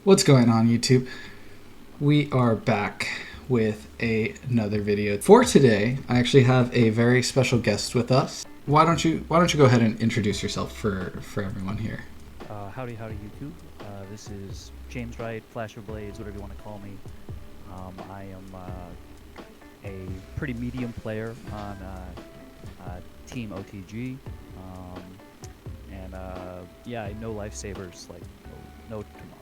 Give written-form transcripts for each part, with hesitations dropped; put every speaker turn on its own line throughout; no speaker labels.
What's going on, YouTube? We are back with another video. For today, I actually have a very special guest with us. Why don't you go ahead and introduce yourself for everyone here?
Howdy, YouTube. This is James Wright, Flash of Blades, whatever you want to call me. I am a pretty medium player on Team OTG. Um, I know Sabers like no tomorrow.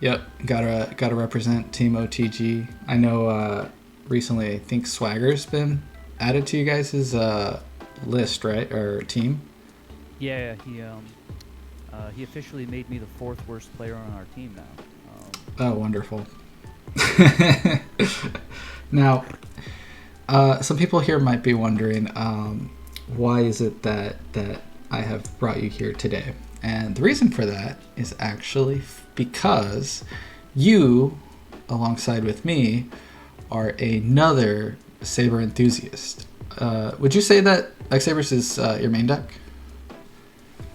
Yep, gotta represent Team OTG. I know recently I think Swagger's been added to you guys' list, right, or team?
Yeah, he officially made me the fourth worst player on our team now.
Oh, wonderful. Now, some people here might be wondering, why is it that I have brought you here today? And the reason for that is actually because you, alongside with me, are another Saber enthusiast. Would you say that X-SABERs is your main deck?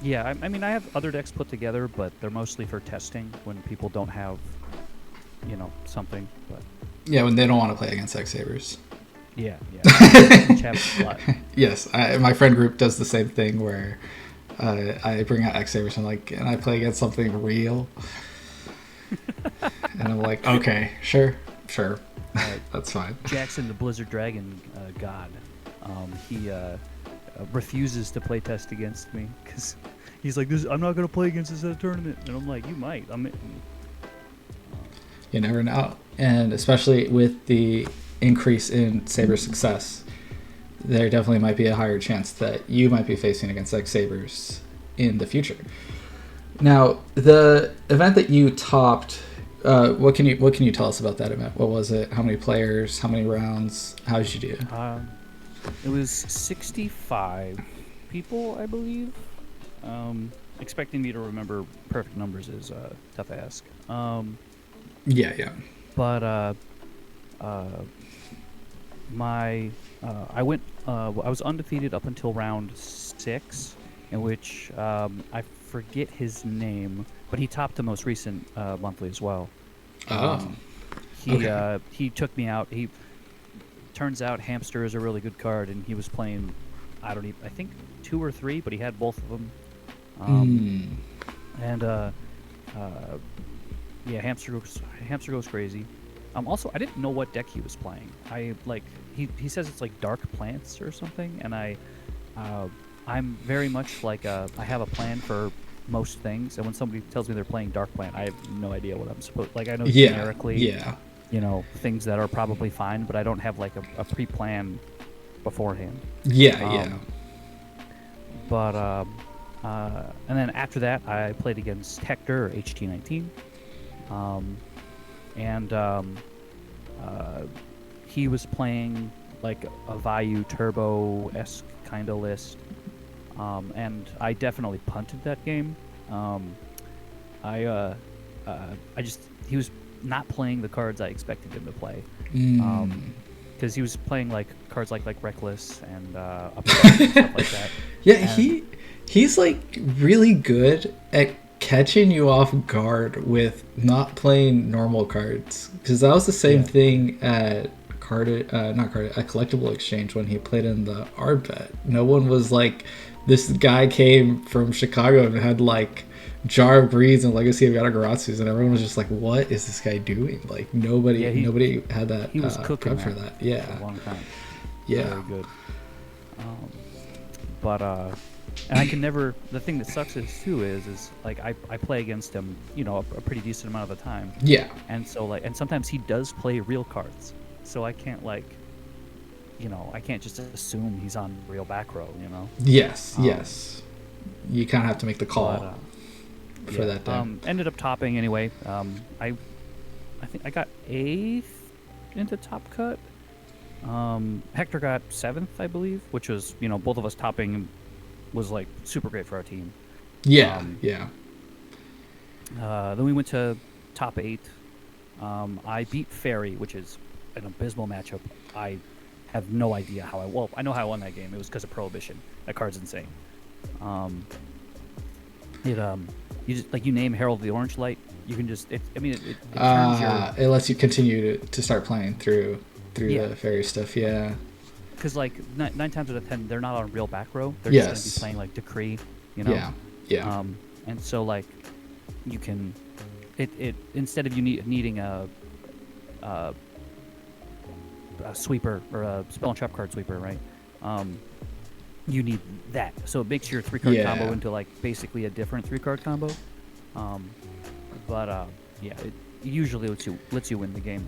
Yeah, I mean I have other decks put together, but they're mostly for testing when people don't have, something. But
Yeah, when they don't want to play against X-SABERs.
yeah, which happens a lot.
Yes, my friend group does the same thing where I bring out X-SABERs and I play against something real. And I'm like, okay, sure, that's fine.
Jackson, the Blizzard Dragon god, he refuses to play test against me because he's like, "I'm not gonna play against this at a tournament," and I'm like, "You might."
You never know, and especially with the increase in Saber success, there definitely might be a higher chance that you might be facing against X-SABERs in the future. Now, the event that you topped, what can you tell us about that event? What was it? How many players? How many rounds? How did you do?
It was 65 people, I believe. Expecting me to remember perfect numbers is tough to ask.
Yeah.
But I went. I was undefeated up until round 6, in which I forget his name, but he topped the most recent monthly as well.
Oh,
He took me out. He turns out Hamster is a really good card, and he was playing. I think 2 or 3, but he had both of them. And yeah, Hamster goes crazy. Also, I didn't know what deck he was playing. He says it's like Dark Plants or something, and I'm very much like I have a plan for most things, and when somebody tells me they're playing Dark Plant, I have no idea what I'm supposed. Like I know generically,
yeah.
Things that are probably fine, but I don't have like a pre-plan beforehand.
Yeah.
But and then after that, I played against Hector or HT19. He was playing like a Vayu Turbo-esque kind of list, and I definitely punted that game. He was not playing the cards I expected him to play, because he was playing like cards like Reckless and Upstart and stuff like that.
Yeah,
And
he's like really good at catching you off guard with not playing normal cards, because that was the same thing at at Collectible Exchange when he played in the Arbet. No one was like, this guy came from Chicago and had like Jar of Greeds and Legacy of Yatagarasus, and everyone was just like, what is this guy doing? Like nobody had that
he was cooking
prep for that.
for
Yeah,
a long time.
yeah.
Very good. But and I can never. The thing that sucks is like I play against him, a pretty decent amount of the time.
Yeah.
And so and sometimes he does play real cards, so I can't I can't just assume he's on real back row.
Yes. You kind of have to make the call for that day.
Ended up topping anyway. I think I got 8th into top cut. Hector got 7th, I believe, which was both of us topping was like super great for our team.
Yeah.
Then we went to top 8. I beat Fairy, which is an abysmal matchup. I have no idea how I know how I won that game. It was because of Prohibition. That card's insane. You just like you name Herald of the Orange Light. You can just it turns your
It lets you continue to start playing through the fairy stuff. Yeah.
because like nine times out of 10 they're not on real back row. They're just going to be
Yes.
playing like Decree, you know.
Yeah. Yeah.
And so like you can it instead of you needing a sweeper or a spell and trap card sweeper, right? You need that, so it makes your 3-card
Yeah.
combo into like basically a different 3-card combo. But yeah, it usually lets you win the game.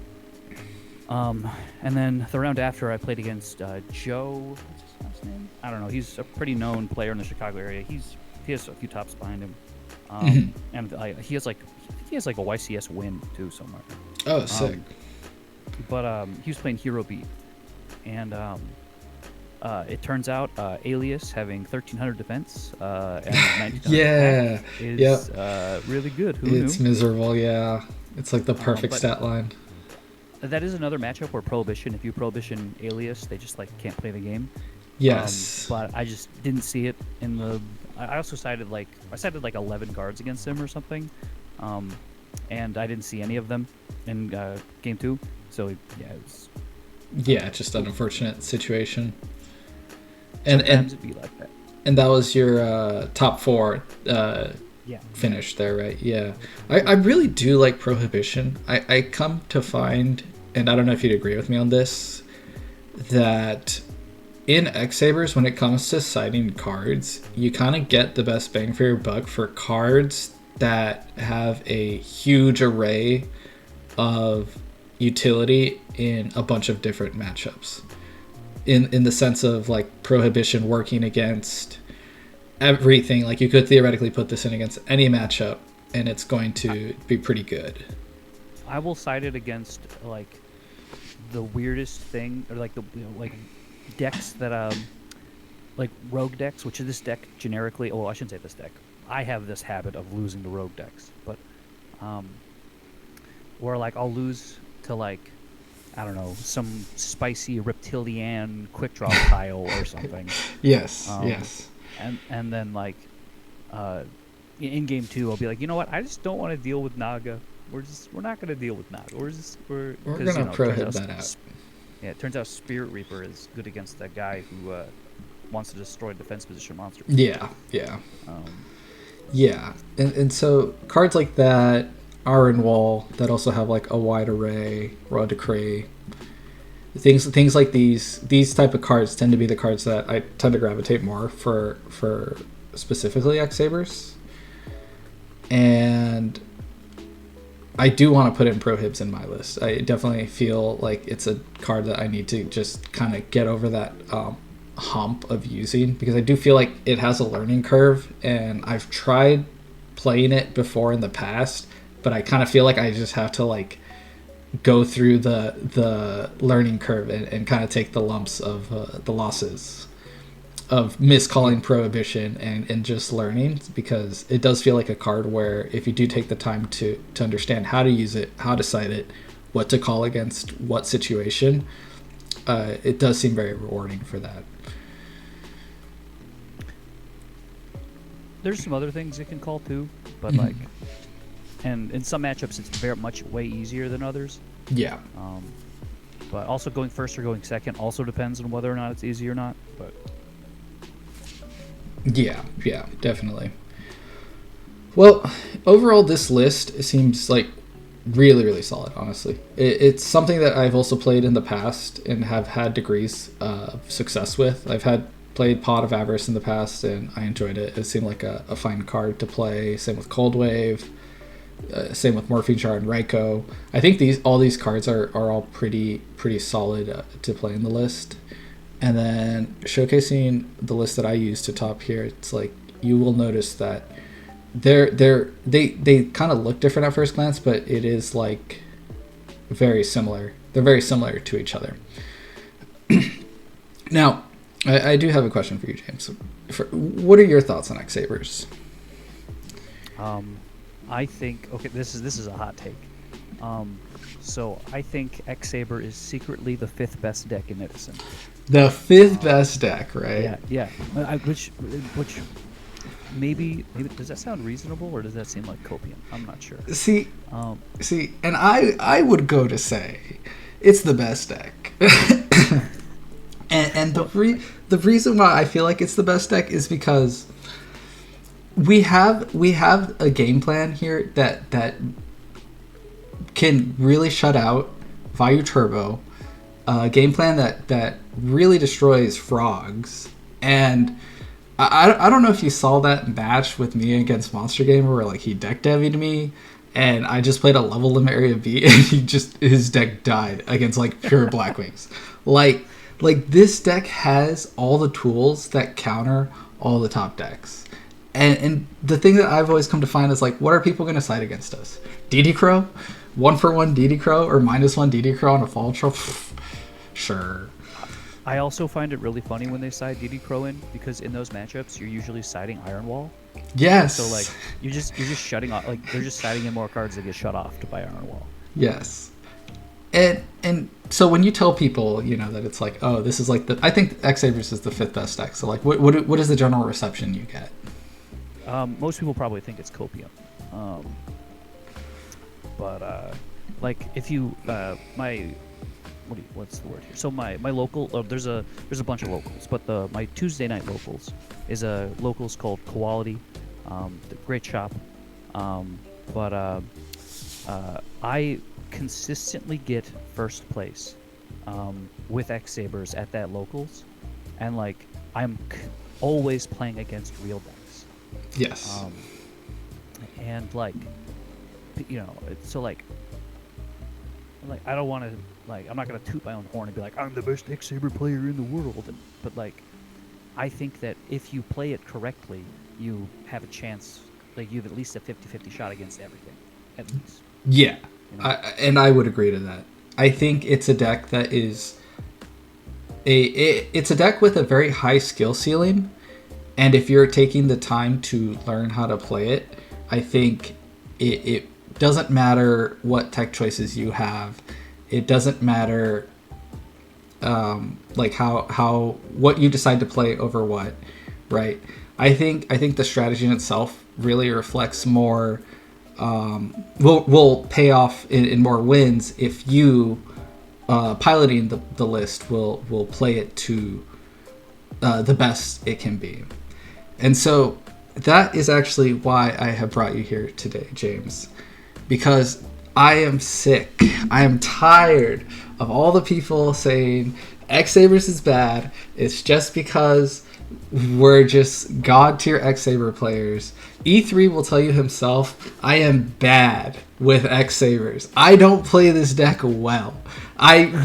And then the round after, I played against Joe. What's his last name? I don't know. He's a pretty known player in the Chicago area. He has a few tops behind him, and he has like a YCS win too somewhere.
Oh, sick.
But he was playing Hero Beat, and it turns out Alias having 1300 defense and 1900
Yeah.
attack is really good. Who
It's
knew?
miserable. Yeah. It's like the perfect
but-
stat line.
That is another matchup where Prohibition, if you Prohibition Alias, they just like can't play the game.
Yes.
But I just didn't see it in the. I also cited like 11 cards against him or something, and I didn't see any of them in game 2. So yeah, it's
Yeah, just an unfortunate situation.
sometimes
And
it'd be like that.
and that was your top 4
Yeah.
finish there, right? Yeah. I really do like Prohibition. I come to find, and I don't know if you'd agree with me on this, that in X-SABERs, when it comes to citing cards, you kind of get the best bang for your buck for cards that have a huge array of utility in a bunch of different matchups. In the sense of like Prohibition working against everything. Like you could theoretically put this in against any matchup and it's going to be pretty good.
I will cite it against like the weirdest thing, or like the like decks that like rogue decks, which is this deck generically. Oh, I shouldn't say this deck. I have this habit of losing to rogue decks, but where like I'll lose to like I don't know, some spicy reptilian quick draw tile or something.
Yes, yes.
And then like in game 2 I'll be like, you know what, I just don't want to deal with Naga. We're not gonna deal with Naga. We're
gonna prohibit that out.
Yeah, it turns out Spirit Reaper is good against that guy who wants to destroy defense position monsters.
Yeah, yeah. Yeah. And so cards like that are in Wall that also have like a wide array, Raw Decree. Things like these type of cards tend to be the cards that I tend to gravitate more for specifically X-SABERs. And I do want to put in Prohibs in my list. I definitely feel like it's a card that I need to just kind of get over that hump of using, because I do feel like it has a learning curve, and I've tried playing it before in the past, but I kind of feel like I just have to like go through the learning curve and kind of take the lumps of the losses of miscalling Prohibition and just learning, because it does feel like a card where if you do take the time to understand how to use it, how to cite it, what to call against what situation, it does seem very rewarding for that.
There's some other things it can call too, but like, and in some matchups it's very much way easier than others.
Yeah.
But also going first or going second also depends on whether or not it's easy or not. But
yeah, definitely. Well, overall, this list seems like really, really solid, honestly. It's something that I've also played in the past and have had degrees of success with. I've played Pot of Avarice in the past, and I enjoyed it. It seemed like a fine card to play. Same with Cold Wave. Same with Morphine Shard and Raikou. I think all these cards are all pretty solid to play in the list. And then showcasing the list that I use to top here, it's like you will notice that they kind of look different at first glance, but it is like very similar. They're very similar to each other. Now, I do have a question for you, James. What are your thoughts on X-SABERs?
I think this is a hot take. So I think X-SABER is secretly the 5th best deck in Edison.
The 5th best deck, right?
Yeah. Which maybe does that sound reasonable or does that seem like copium? I'm not sure.
See,
Um,
and I would go to say it's the best deck. And
well,
the reason why I feel like it's the best deck is because we have a game plan here that can really shut out Vayu Turbo, a game plan that really destroys frogs. And I don't know if you saw that match with me against Monster Gamer where like he deck devied me and I just played a level limit area B and his deck died against like pure Black Wings. Like this deck has all the tools that counter all the top decks. And the thing that I've always come to find is like, what are people going to side against us? DD Crow? 1-for-1 DD Crow or -1 DD Crow on a fall troll? Sure.
I also find it really funny when they side DD Crow in because in those matchups you're usually siding Iron Wall.
Yes.
So like you're just shutting off, like they're just siding in more cards that get shut off by Iron Wall.
Yes. And so when you tell people, you know, that it's like, oh, this is like I think X-SABERS is the 5th best deck. So like, what is the general reception you get?
Most people probably think it's copium. But like if you what's the word here? So my local, there's a bunch of locals, but my Tuesday night locals is a locals called Quality, great shop. But I consistently get first place with X-SABERS at that locals, and like I'm always playing against real decks.
Yes.
And like, you know, so like I don't want to, like, I'm not gonna toot my own horn and be like I'm the best X-SABER player in the world, but like I think that if you play it correctly, you have a chance, like you have at least a 50-50 shot against everything, at least.
Yeah,
you know?
and I would agree to that. I think it's a deck that is it's a deck with a very high skill ceiling, and if you're taking the time to learn how to play it, I think it doesn't matter what tech choices you have. It doesn't matter like how what you decide to play over what, right? I think the strategy in itself really reflects more will pay off in more wins if you piloting the list will play it to the best it can be. And so that is actually why I have brought you here today, James, because I am sick. I am tired of all the people saying X-SABERS is bad. It's just because we're just god tier X-SABER players. E3 will tell you himself, I am bad with X-SABERS. I don't play this deck well.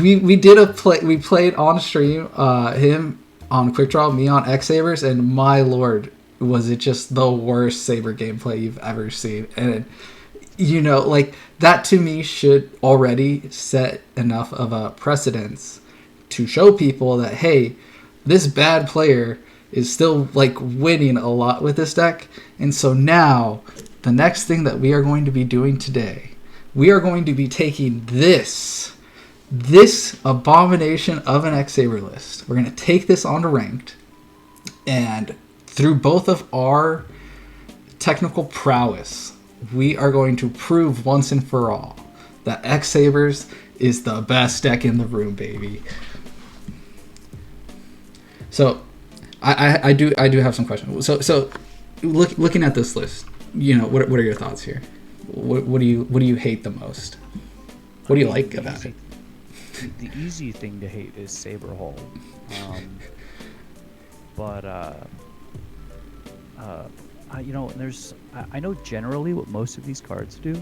We played on stream, him on Quick Draw, me on X-SABERS, and my lord, was it just the worst Saber gameplay you've ever seen. And you know, like, that to me should already set enough of a precedence to show people that, hey, this bad player is still like winning a lot with this deck. And so now the next thing that we are going to be doing today, we are going to be taking this abomination of an X-SABER list. We're going to take this onto ranked, and through both of our technical prowess, we are going to prove once and for all that X-SABERS is the best deck in the room, baby. So I do have some questions. So looking at this list, you know, what are your thoughts here? What do you hate the most? What do you like about it?
The easy thing to hate is Saber Hall, but you know, I know generally what most of these cards do.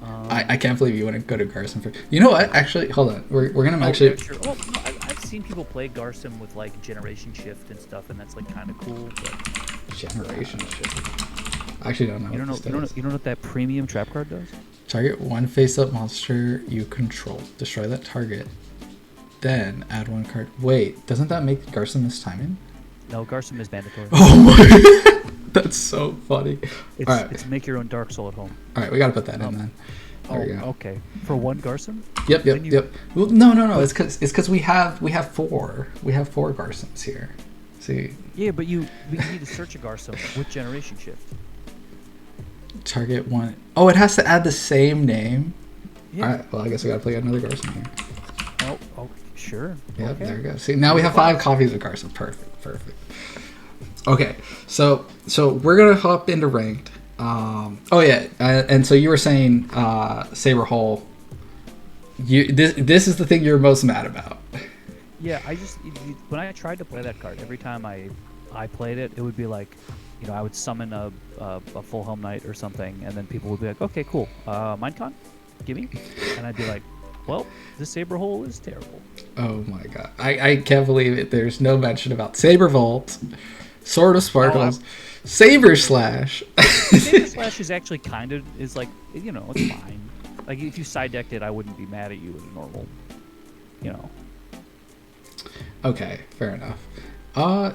I can't believe you want to go to Garson for. You know what? Actually, hold on. We're gonna actually.
Yeah, sure. Well, no, I've seen people play Garson with like Generation Shift and stuff, and that's like kind of cool. But
Generation Shift. I actually don't know.
You don't know what that premium trap card does?
Target one face-up monster you control. Destroy that target. Then add one card. Wait, doesn't that make Garson miss timing?
No, Garson is mandatory.
Oh my! That's so funny.
It's,
all right.
It's make your own Dark Soul at home.
All right, we gotta put that in then. There we go.
Okay. For one Garson?
Yep. Well, no. It's because we have four. We have 4 Garsons here. See,
Yeah, but you need to search a Garso with generation shift.
target one. Oh, it has to add the same name.
Yeah.
All right. Well, I guess I gotta play another Garson here.
Oh, sure.
Yep,
Okay.
there we go. See, now we have 5 copies of Garson. Perfect. Okay, so we're gonna hop into ranked. Oh yeah, and so you were saying Saber Hole. This is the thing you're most mad about.
Yeah, when I tried to play that card, every time I played it, it would be like, I would summon a full home knight or something, and then people would be like, okay, cool, Minecon, gimme, and I'd be like, well, this Saber Hole is terrible.
Oh my god, I can't believe it. There's no mention about Saber Vault, Sword of Sparkles, Saber Slash.
Saber Slash is actually it's fine. Like, if you side decked it, I wouldn't be mad at you as a normal,
Okay, fair enough.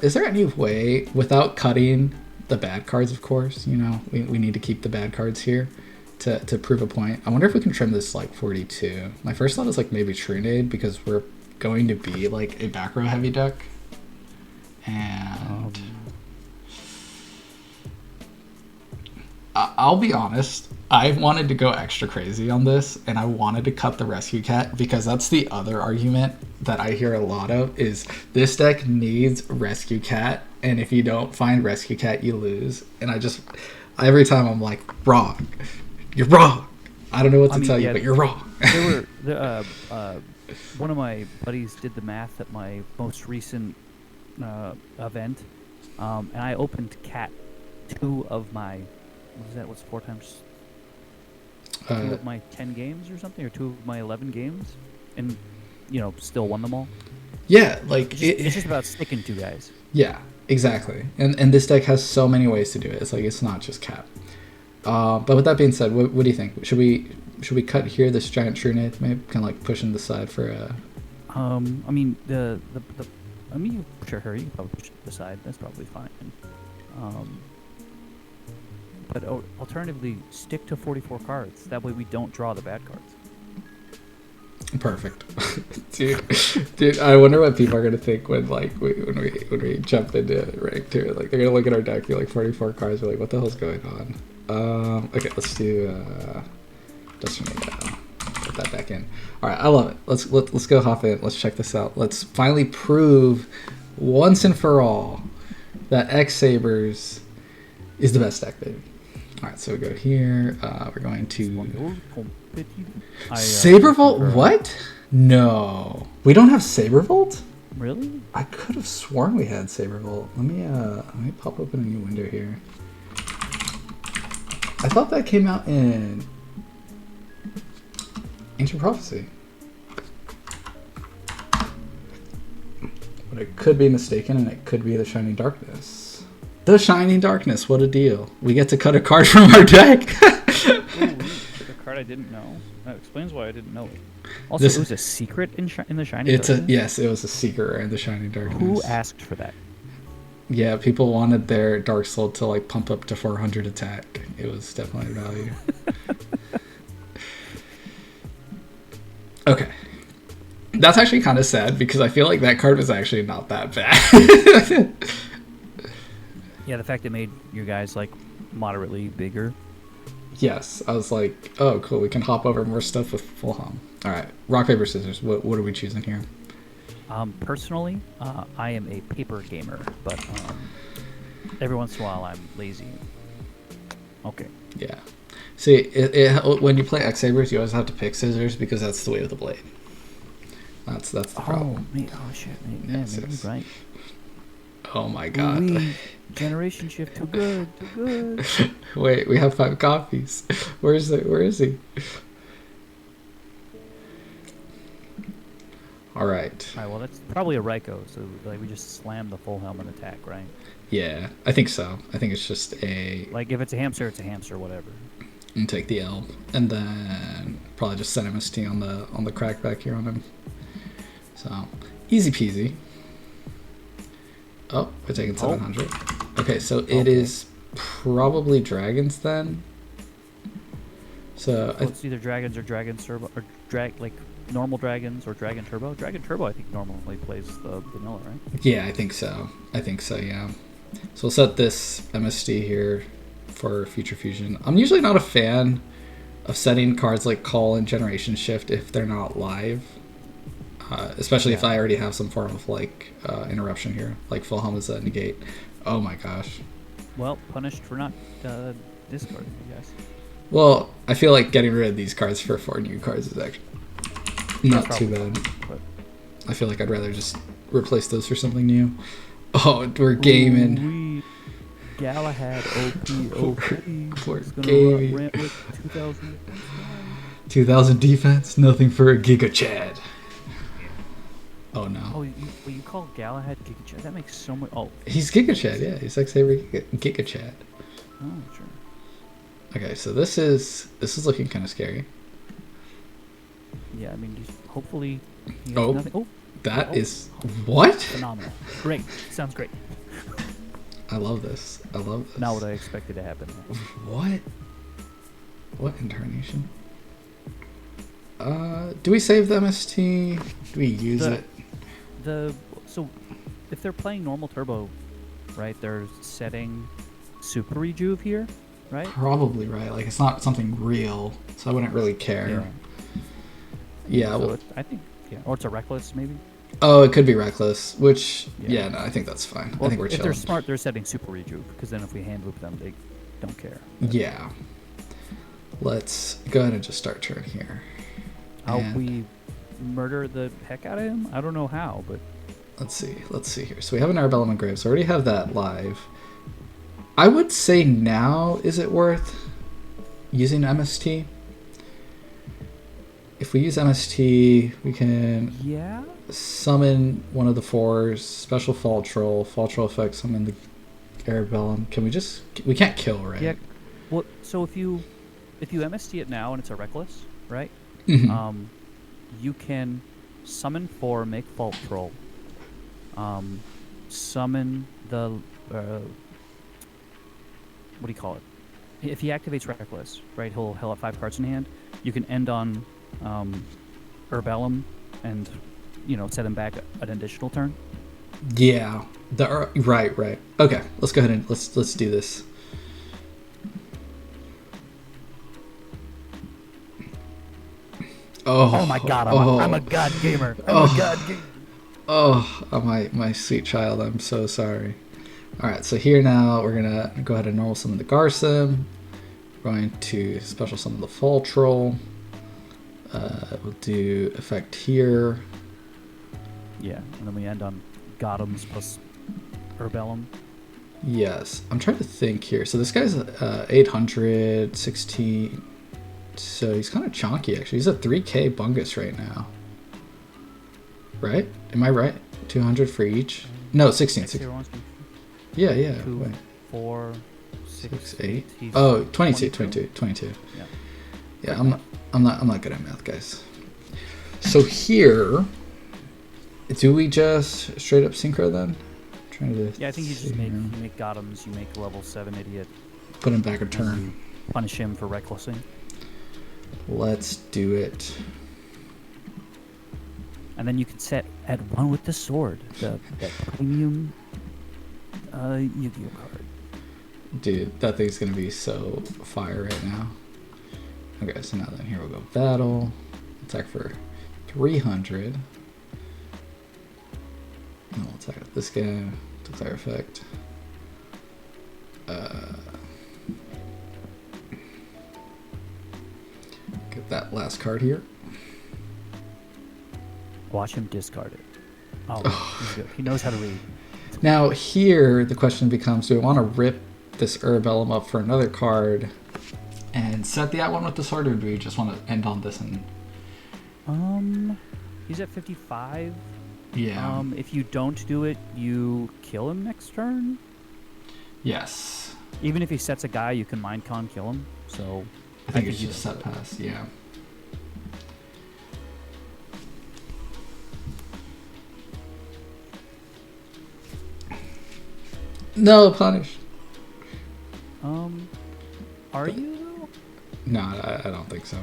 Is there any way, without cutting the bad cards, of course, we need to keep the bad cards here to prove a point. I wonder if we can trim this like 42. My first thought is like maybe Trunade, because we're going to be like a back row heavy deck. And I'll be honest, I wanted to go extra crazy on this, and I wanted to cut the Rescue Cat, because that's the other argument that I hear a lot of, is this deck needs Rescue Cat, and if you don't find Rescue Cat, you lose. And every time I'm like, wrong. You're wrong. I don't know what to tell you, but you're wrong.
One of my buddies did the math at my most recent event, and I opened Cat 2 of my, what's 4 times? 2 of my 10 games or something, or 2 of my 11 games, and still won them all.
Yeah, like
it's just about sticking to guys.
Yeah, exactly. And this deck has so many ways to do it. It's like, it's not just Cat. But with that being said, what do you think? Should we cut here this giant Trunade? Maybe kind of like push in the side for a.
I mean you sure her. You can probably push it to the side. That's probably fine. But alternatively, stick to 44 cards. That way we don't draw the bad cards.
Perfect. dude, I wonder what people are gonna think when we jump into rank 2. Like, they're gonna look at our deck, be like 44 cards, be like, what the hell's going on? Okay, let's do Destiny. Put that back in. All right, I love it. Let's go hop in. Let's check this out. Let's finally prove once and for all that X-SABERS is the best deck, baby. All right, so we go here. We're going to Saber Vault. What? No, we don't have Saber Vault.
Really?
I could have sworn we had Saber Vault. Let me pop open a new window here. I thought that came out in Ancient Prophecy. But I could be mistaken, and it could be the Shining Darkness. The Shining Darkness, what a deal. We get to cut a card from our deck.
Ooh, a card I didn't know. That explains why I didn't know it. Also, it was a secret in the Shining Darkness?
Yes, it was a secret in the Shining Darkness.
Who asked for that?
Yeah, people wanted their Dark Soul to like pump up to 400 attack. It was definitely value. Okay. That's actually kind of sad, because I feel like that card was actually not that bad.
Yeah, the fact it made your guys like moderately bigger.
Yes, I was like, oh, cool, we can hop over more stuff with full hum. All right, rock, paper, scissors. What are we choosing here?
Personally, I am a paper gamer, but every once in a while I'm lazy. Okay.
Yeah. See, when you play X-SABERS, you always have to pick scissors, because that's the way of the blade. That's the problem.
Oh shit, man, maybe you're right.
Oh my god.
Generation shift, too good.
Wait, we have 5 copies. Where is he? All right.
Well, that's probably a Raikou, so like we just slam the full helmet attack, right?
Yeah, I think so. I think it's just a...
Like, if it's a hamster, whatever.
And take the L, and then probably just send MST on the crackback here on him. So, easy peasy. Oh, we're taking 700. Okay, so it is probably dragons then. So
it's either dragons or dragon servo or normal dragons or Dragon Turbo? Dragon Turbo, I think, normally plays the vanilla, right?
Yeah, I think so. Yeah. So we'll set this MST here for Future Fusion. I'm usually not a fan of setting cards like Call and Generation Shift if they're not live. Especially if I already have some form of like interruption here, like Full Hamza Negate. Oh my gosh.
Well, punished for not discarding, I guess.
Well, I feel like getting rid of these cards for 4 new cards is actually not too bad.
But
I feel like I'd rather just replace those for something new. Oh, we're gaming.
Galahad OP.
We're
It's gonna
gaming.
rant with 2,000.
2,000 defense, nothing for a Giga Chad. Oh no.
Oh, you call Galahad Giga Chad? That makes so much. Oh,
He's Giga Chad, yeah. He's X-SABER Giga Chad.
oh, sure.
Okay, so this is looking kind of scary.
Yeah, I mean, hopefully. He has
Oh,
nothing. Oh,
that is what?
phenomenal. Great. Sounds great.
I love this.
Not what I expected to happen.
What? What incarnation? Do we save the MST? Do we use it?
So if they're playing normal turbo, right? They're setting super rejuve here, right?
Probably right. Like it's not something real, so I wouldn't really care. Yeah.
So
Well,
I think or it's a reckless maybe.
oh, it could be reckless. Which
Yeah.
no, I think that's fine.
Well,
I think we're
if
chill.
they're smart, they're setting super rejuve because then if we hand loop them, they don't care.
Yeah. Let's go ahead and just start turn here.
How
And-
we murder the heck out of him? I don't know how, but
Let's see here. So we have an Arabellum Engrave, so I already have that live. I would say now, is it worth using MST? If we use MST, we can
yeah.
summon one of the 4s, special Fall Troll effect, summon the Arabellum. Can we just... We can't kill, right?
Yeah. Well, so if you MST it now and it's a reckless, right?
Mhm.
You can summon 4, make Fault Troll. Summon the what do you call it? If he activates Reckless, right? He'll have 5 cards in hand. You can end on Herbellum and set him back an additional turn.
Yeah. Right. Okay, let's go ahead and let's do this.
Oh my god, I'm a god gamer. I'm a god gamer.
Oh, my sweet child, I'm so sorry. Alright, so here now, we're going to go ahead and normal summon the Garsim. We're going to special summon the Fall Troll. We'll do effect here.
Yeah, and then we end on Gothams plus Herbellum.
Yes, I'm trying to think here. So this guy's 816. So he's kind of chonky, actually. He's a 3k Bungus right now. Right? Am I right? 200 for each? No, 16. Yeah.
2,
Wait.
4, 6,
8.
He's
Oh, 22. Yeah, I'm not good at math, guys. So here, do we just straight up synchro then? Trying to
Yeah, I think you just make Gothams, you make level 7 idiot.
put him back a
and
turn.
you punish him for recklessing.
Let's do it.
And then you can set at 1 with the sword, that premium Yu-Gi-Oh card.
Dude, that thing's gonna be so fire right now. Okay, so now then here we'll go battle. Attack for 300. And we'll attack this guy. Declare effect. Get that last card here.
Watch him discard it. Oh, he's good. He knows how to read.
Now here the question becomes, do we want to rip this Herbellum up for another card and set the at one with the sword, or do we just want to end on this and
He's at 55.
yeah.
If you don't do it, you kill him next turn.
Yes.
Even if he sets a guy, you can mind con kill him. So
I think it's
you
just set pass, yeah. No, punish.
Are you though?
No, I don't think so.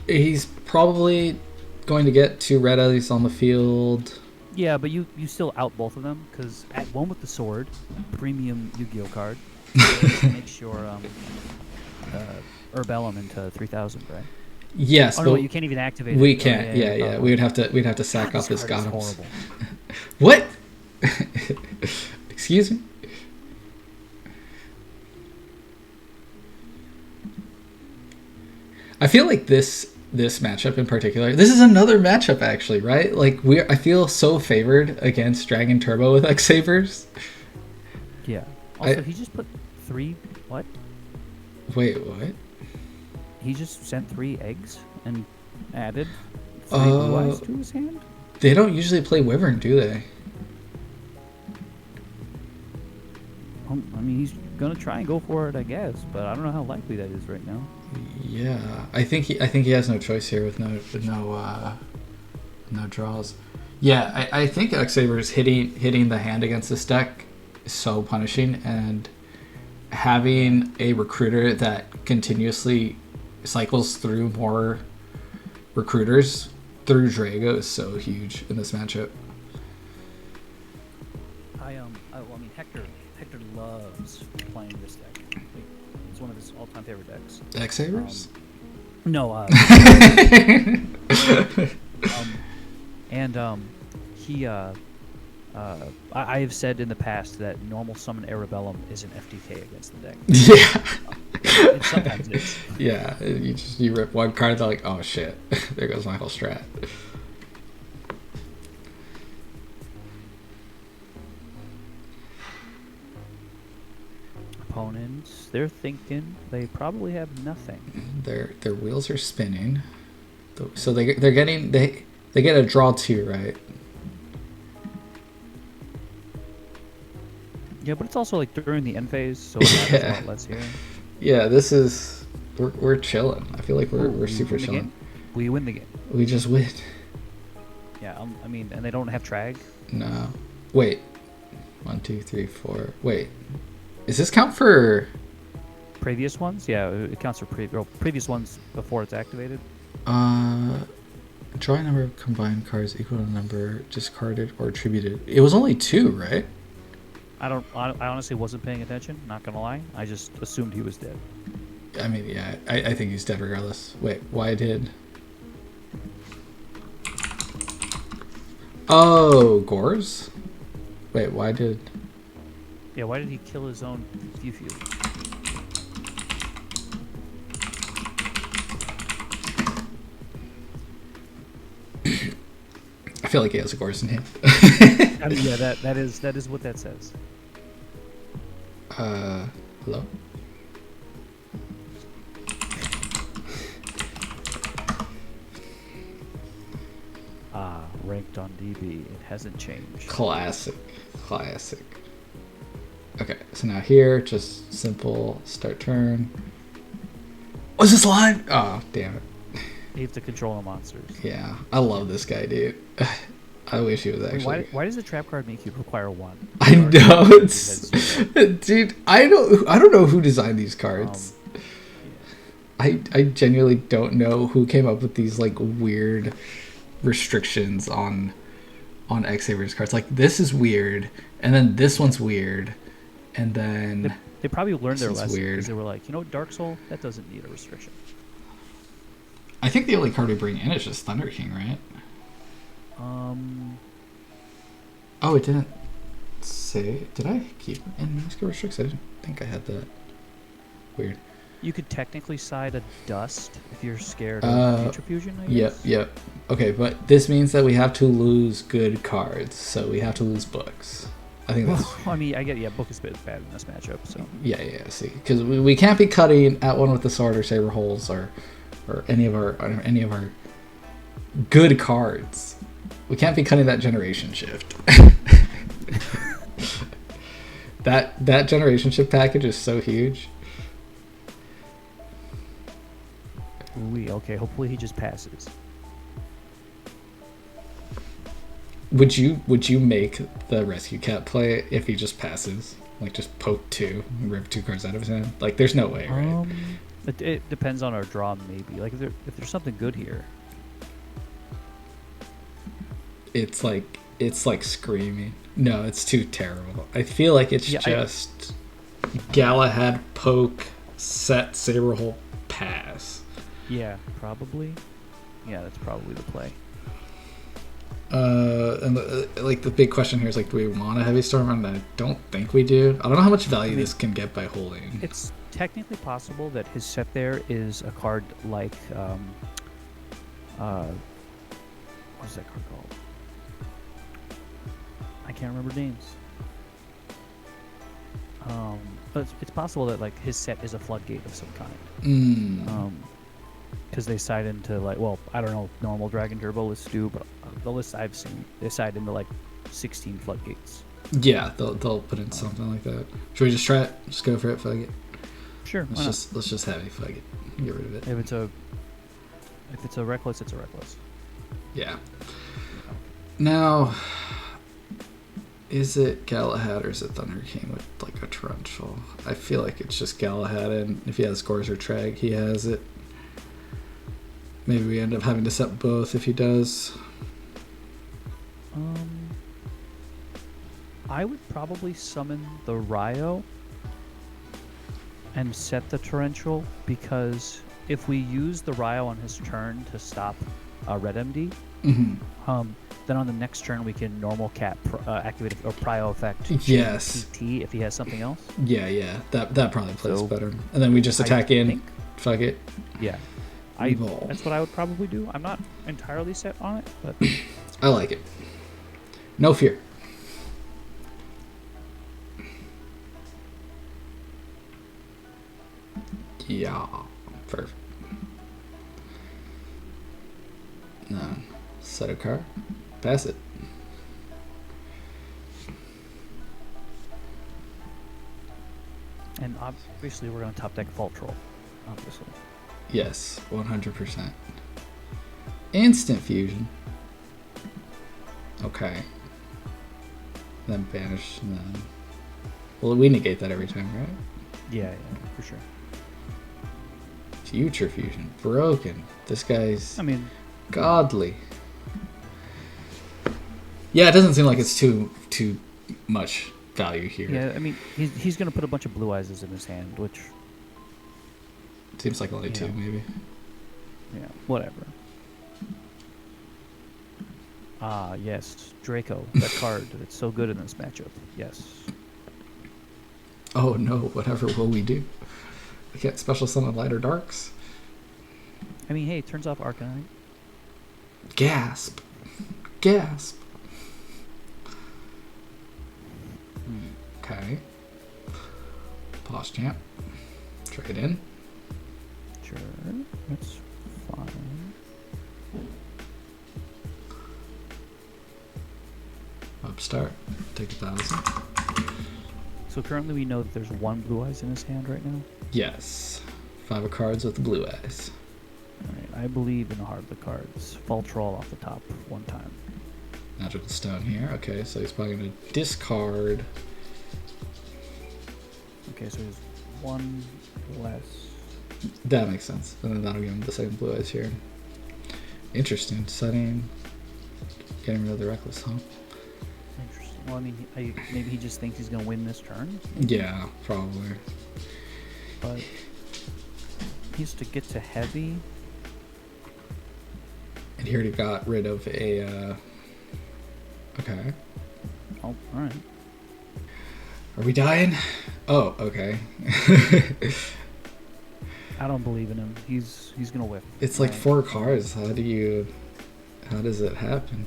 He's probably going to get 2 red Ellies on the field.
Yeah, but you still out both of them because at one with the sword, premium Yu-Gi-Oh card, makes your Urbellum into 3,000, right?
Yes,
Oh
but
no, you can't even activate it.
we can't. Yeah. We'd have to sack
God,
off his
this card is
Gothams.
horrible.
What? Excuse me? I feel like this matchup in particular, this is another matchup actually, right? Like I feel so favored against Dragon Turbo with X-SABERs.
Yeah. Also, he just put 3 what?
Wait, what?
He just sent 3 eggs and added 3 blue eyes to his hand?
They don't usually play Wyvern, do they?
I mean, he's gonna try and go for it, I guess, but I don't know how likely that is right now.
Yeah, I think he has no choice here with no draws. Yeah, I think X-SABER's hitting the hand against this deck is so punishing, and having a recruiter that continuously cycles through more recruiters through Drago is so huge in this matchup.
I mean, Hector loves playing this deck. It's one of his all-time favorite decks.
X-SABERs?
No. I have said in the past that normal summon Arabellum is an FTK against the deck.
Yeah.
It sometimes is.
Yeah, you rip one card, they're like, oh shit, there goes my whole strat.
Opponents, they're thinking they probably have nothing.
Their wheels are spinning, so they get a draw 2, right?
Yeah, but it's also like during the end phase, so it matters a lot less here.
Yeah, this is we're chilling. I feel like we're super chilling.
We win the game.
We just win.
Yeah, I mean, and they don't have Trag.
No, wait. 1, 2, 3, 4. Wait, is this count for
previous ones? Yeah, it counts for previous ones before it's activated.
Draw a number of combined cards equal to the number discarded or attributed. It was only 2, right?
I honestly wasn't paying attention, not gonna lie. I just assumed he was dead.
I mean, yeah, I think he's dead regardless. Wait, why did... Oh, Gores? Wait, why did...
Yeah, why did he kill his own Few?
I feel like he has a Gores in hand.
I mean, yeah, that is what that says.
Hello?
Ranked on DB. It hasn't changed.
Classic. Okay, so now here, just simple start turn. Was this live? Oh, damn it.
You have to control the monsters.
Yeah, I love this guy, dude. I wish he was actually.
Why does the trap card make you require 1?
I know it's, dude. I don't know who designed these cards. Yeah. I genuinely don't know who came up with these like weird restrictions on X-SABER's cards. Like this is weird, and then this one's weird, and then
they probably learned their lesson
weird.
Because they were like, Dark Soul that doesn't need a restriction.
I think the only card we bring in is just Thunder King, right? Oh, it didn't say. Did I keep in Masquerade Restricts? I didn't think I had that. Weird.
You could technically side a Dust if you're scared of Future Fusion, I guess.
Yep. Okay, but this means that we have to lose good cards, so we have to lose books. I think that's...
I mean, I get book is bad in this matchup, so...
Yeah, see. Because we can't be cutting at one with the sword or saber holes or any of our good cards. We can't be cutting that generation shift. that generation shift package is so huge.
Okay, hopefully he just passes.
Would you make the rescue cat play if he just passes? Like just poke 2 and rip 2 cards out of his hand? Like there's no way, right?
It depends on our draw, maybe. Like if there's something good here.
It's like screaming. No, it's too terrible. I feel like it's just Galahad poke set saber hole pass.
Yeah, probably. Yeah, that's probably the play.
And the big question here is like, do we want a heavy storm? And I don't think we do. I don't know how much value this can get by holding.
It's technically possible that his set there is a card like what's that card called? I can't remember names. But it's possible that like his set is a floodgate of some kind. Because they side into like, well, I don't know, normal Dragon Turbo lists do, but the lists I've seen, they side into like 16 floodgates.
Yeah, they'll put in something like that. Should we just try it? Just go for it, fuck it.
Sure.
Let's just have it, fuck it. Get rid of it.
If it's a reckless, it's a reckless.
Yeah. Now, is it Galahad or is it Thunder King with like a torrential? I feel like it's just Galahad, and if he has Scores or Trag, he has it. Maybe we end up having to set both if he does.
I would probably summon the Ryo and set the torrential, because if we use the Ryo on his turn to stop Red MD, then on the next turn we can normal cat activate or prio effect.
Yes.
PT if he has something else.
Yeah. That probably plays better. And then we just attack fuck it.
Yeah. That's what I would probably do. I'm not entirely set on it, but
I like it. No fear. Yeah. Perfect. No. Set a card. Pass it.
And obviously we're going to top deck Fault Troll. Obviously.
Yes, 100%. Instant fusion. Okay. Then banish. And then... Well, we negate that every time, right?
Yeah, for sure.
Future fusion. Broken. This guy's godly. Yeah, it doesn't seem like it's too much value here.
Yeah, I mean, he's going to put a bunch of blue eyes in his hand, which...
Seems like only two, maybe.
Yeah, whatever. Yes, Draco, that card. It's so good in this matchup. Yes.
Oh no, whatever will we do? We can't special summon light or darks?
I mean, hey, it turns off Arcanine.
Gasp. Okay. Pause champ. Trade in.
Sure, that's fine.
Upstart. Take 1,000.
So currently we know that there's one blue eyes in his hand right now?
Yes. 5 of cards with the blue eyes.
Alright, I believe in the heart of the cards. Fall Troll off the top one time.
Magical Stone here. Okay, so he's probably going to discard.
Okay, so there's one less.
That makes sense. And then that'll give him the second blue eyes here. Interesting. Setting. Getting rid of the reckless, huh?
Interesting. Well, I mean, maybe he just thinks he's going to win this turn?
Yeah, probably.
But he has to get to heavy.
And he already got rid of a... Okay.
Oh, alright.
Are we dying? Oh, okay.
I don't believe in him. He's gonna whip.
It's like 4 cards. How does it happen?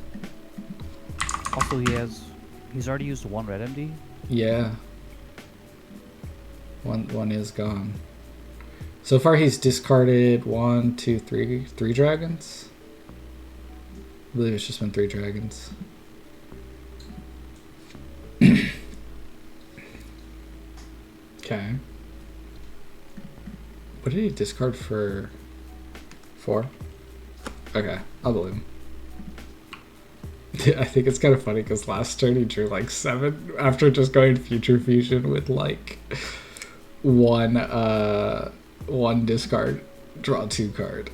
Also, he's already used 1 red MD.
Yeah. One is gone. So far he's discarded 1, 2, 3 dragons. I believe it's just been 3 dragons. Okay. What did he discard for 4? Okay, I'll believe him. I think it's kind of funny because last turn he drew like 7 after just going Future Fusion with like 1 1 discard, draw 2 card.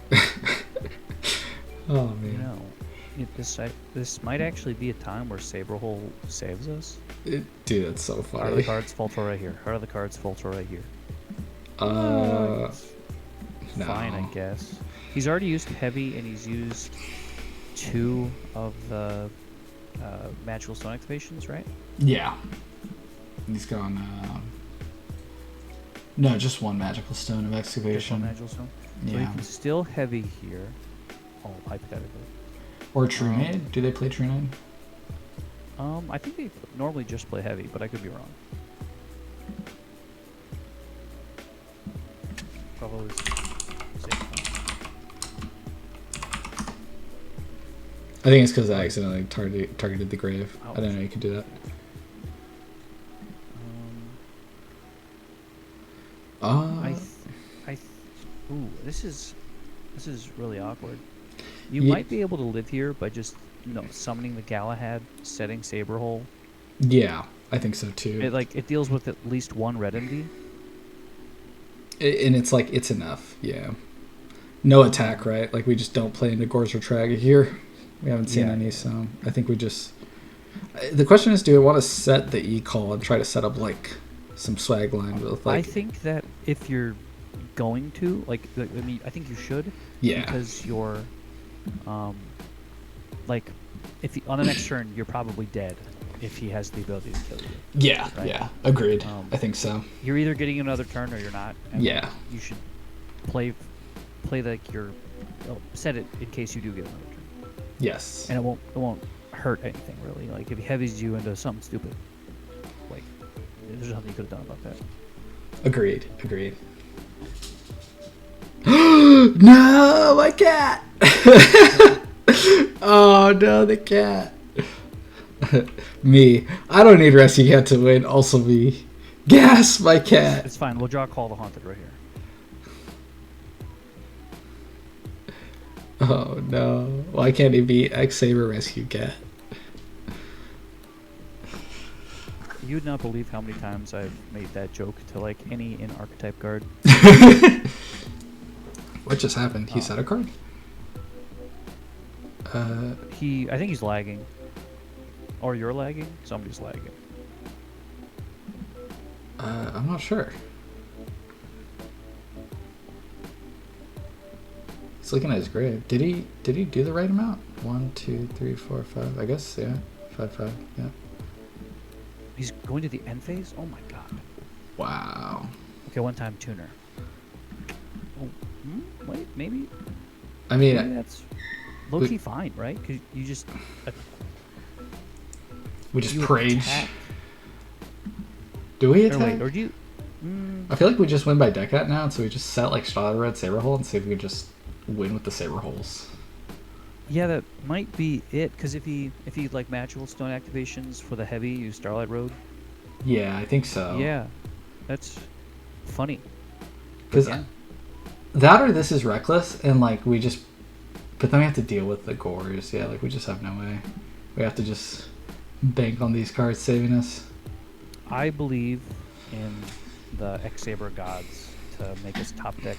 Oh man.
You know, this might actually be a time where Saberhole saves us.
Dude, that's so
Heart of the
funny.
cards, Fultor right here. Heart of the cards, Fultor right here.
No.
Fine, I guess. He's already used heavy, and he's used 2 of the magical stone activations, right?
Yeah. He's gone. No, just 1 magical stone of
Just
excavation.
1 magical stone. So
Yeah.
he can still heavy here. Oh, hypothetically.
Or True Nade. Do they play True Nade?
I think they normally just play heavy, but I could be wrong. Probably safe.
I think it's because I accidentally targeted the grave.
Ouch.
I didn't know you could do that.
Ooh, this is really awkward. You
Ye-
might be able to live here by just summoning the Galahad, setting Saberhole.
Yeah, I think so too.
It deals with at least 1 red MD.
And it's like, it's enough. Yeah. No attack, right? Like, we just don't play into Gorzer Trag here. We haven't seen
Yeah.
any, so I think we just... The question is, do I want to set the E-Call and try to set up, like, some swag line with, like...
I think that if you're going to, I think you should.
Yeah.
Because you're, on the next turn, you're probably dead if he has the ability to kill you.
Yeah,
right?
yeah. Agreed.
I
think so.
You're either getting another turn or you're not. And
Yeah.
You should play like you're set it in case you do get another turn.
Yes.
And it won't hurt anything really. Like if he heavies you into something stupid, like there's nothing you could have done about that.
Agreed. No, my cat! Oh no, the cat. Me. I don't need Rescue Cat to win. Also me. Gas, my cat.
It's fine. We'll draw Call the Haunted right here.
Oh no. Why can't he be X-SABER Rescue Cat?
You'd not believe how many times I've made that joke to like any in-archetype guard.
What just happened? He set a card?
I think he's lagging. Or you're lagging? Somebody's lagging.
I'm not sure. He's looking at his grave. Did he do the right amount? 1, 2, 3, 4, 5. I guess, yeah. 5, 5, yeah.
He's going to the end phase? Oh my god.
Wow.
Okay, 1-time tuner. Oh, wait, maybe
I mean,
that's low-key fine, right? Because you just...
we just
you
prayed.
attack.
Do we
Or
attack?
wait, or do you...
I feel like we just win by decat now, so we just set like Starlight Red Saberhole and see if we can just win with the Saberholes.
Yeah, that might be it. Because if he like magical stone activations for the heavy, use Starlight Road.
Yeah, I think so.
Yeah, that's funny.
Because
Yeah.
that or this is reckless, and like we just, but then we have to deal with the gores. Yeah, like we just have no way. We have to just bank on these cards saving us.
I believe in the X-SABER gods to make us top deck.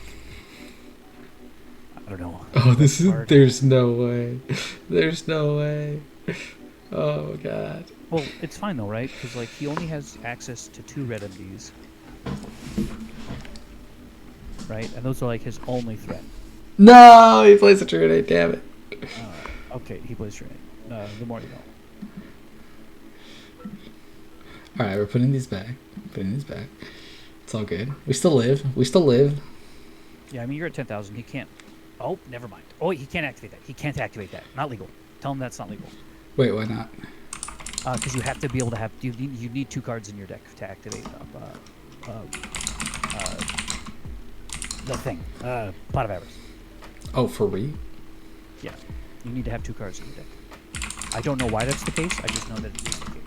I don't know.
Oh, this is.
Card.
There's no way. There's no way. Oh god.
Well, it's fine though, right? Because like he only has access to 2 red MDs, right? And those are like his only threat.
No, he plays a Trinity. Damn it.
Okay, he plays Trinity. The more you know.
All right, we're putting these back. It's all good. We still live.
Yeah, I mean you're at 10,000. He can't. Oh, never mind. Oh, he can't activate that. He can't activate that. Not legal. Tell him that's not legal.
Wait, why not?
Because you have to be able to have. You need 2 cards in your deck to activate the thing. Pot of Avarice.
Oh, for real?
Yeah, you need to have 2 cards in your deck. I don't know why that's the case. I just know that it is the case.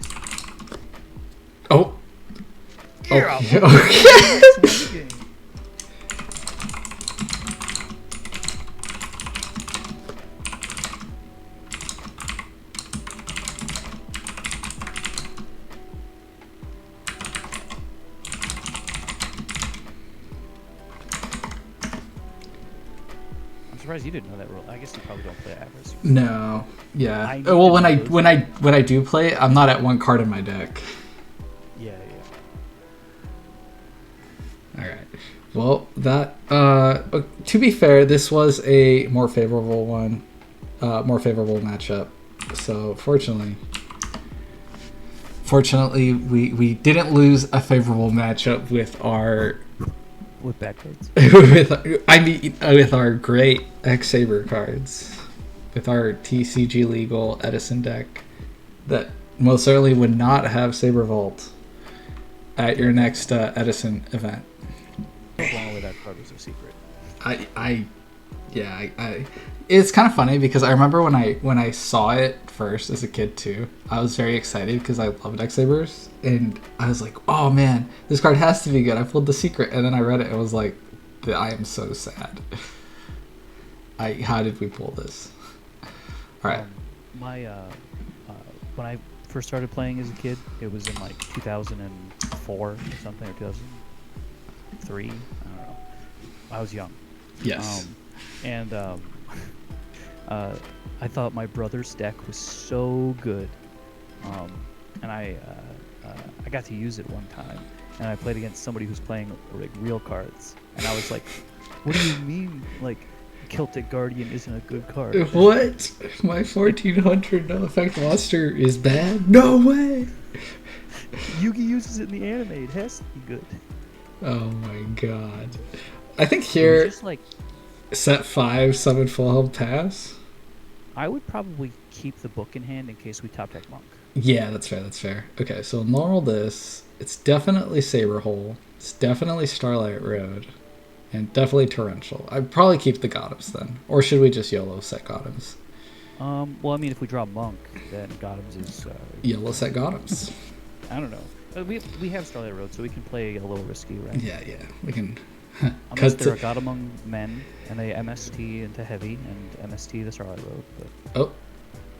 Oh.
Yeah.
Okay.
surprised you didn't know that rule. I guess you probably don't play Avarice.
No. Yeah.
I
Well, when
needed
when I do play, I'm not at one card in my deck.
Yeah.
All right. Well, that to be fair, this was a more favorable one, more favorable matchup. So fortunately, we didn't lose a favorable matchup with our
With bad cards.
with our great X-SABER cards, with our TCG legal Edison deck that most certainly would not have Saber Vault at your next Edison event.
Only that card was a secret.
I it's kind of funny because I remember when I saw it first as a kid too, I was very excited because I loved X-SABERs, and I was like, oh man, this card has to be good. I pulled the secret, and then I read it and was like, I am so sad. How did we pull this? All right.
When I first started playing as a kid, it was in like 2004 or something, or 2003. I don't know. I was young.
Yes.
I thought my brother's deck was so good, and I got to use it one time, and I played against somebody who's playing like real cards, and I was like, "What do you mean, like, Celtic Guardian isn't a good card?"
What? My 1400 no effect monster is bad? No way!
Yugi uses it in the anime. It has to be good.
Oh my god! I think here,
Just like,
set 5 summon full health pass.
I would probably keep the book in hand in case we top deck Monk.
Yeah, that's fair. That's fair. Okay, so normal this. It's definitely Saber Hole. It's definitely Starlight Road, and definitely Torrential. I'd probably keep the Gothams then, or should we just YOLO set Gothams?
Well, I mean, if we draw Monk, then Gothams is
YOLO set Gothams.
I don't know. We have Starlight Road, so we can play a little risky, right?
Yeah, we can.
Unless they're a God Among Men, and they MST into Heavy, and MST the Starlight Road. But...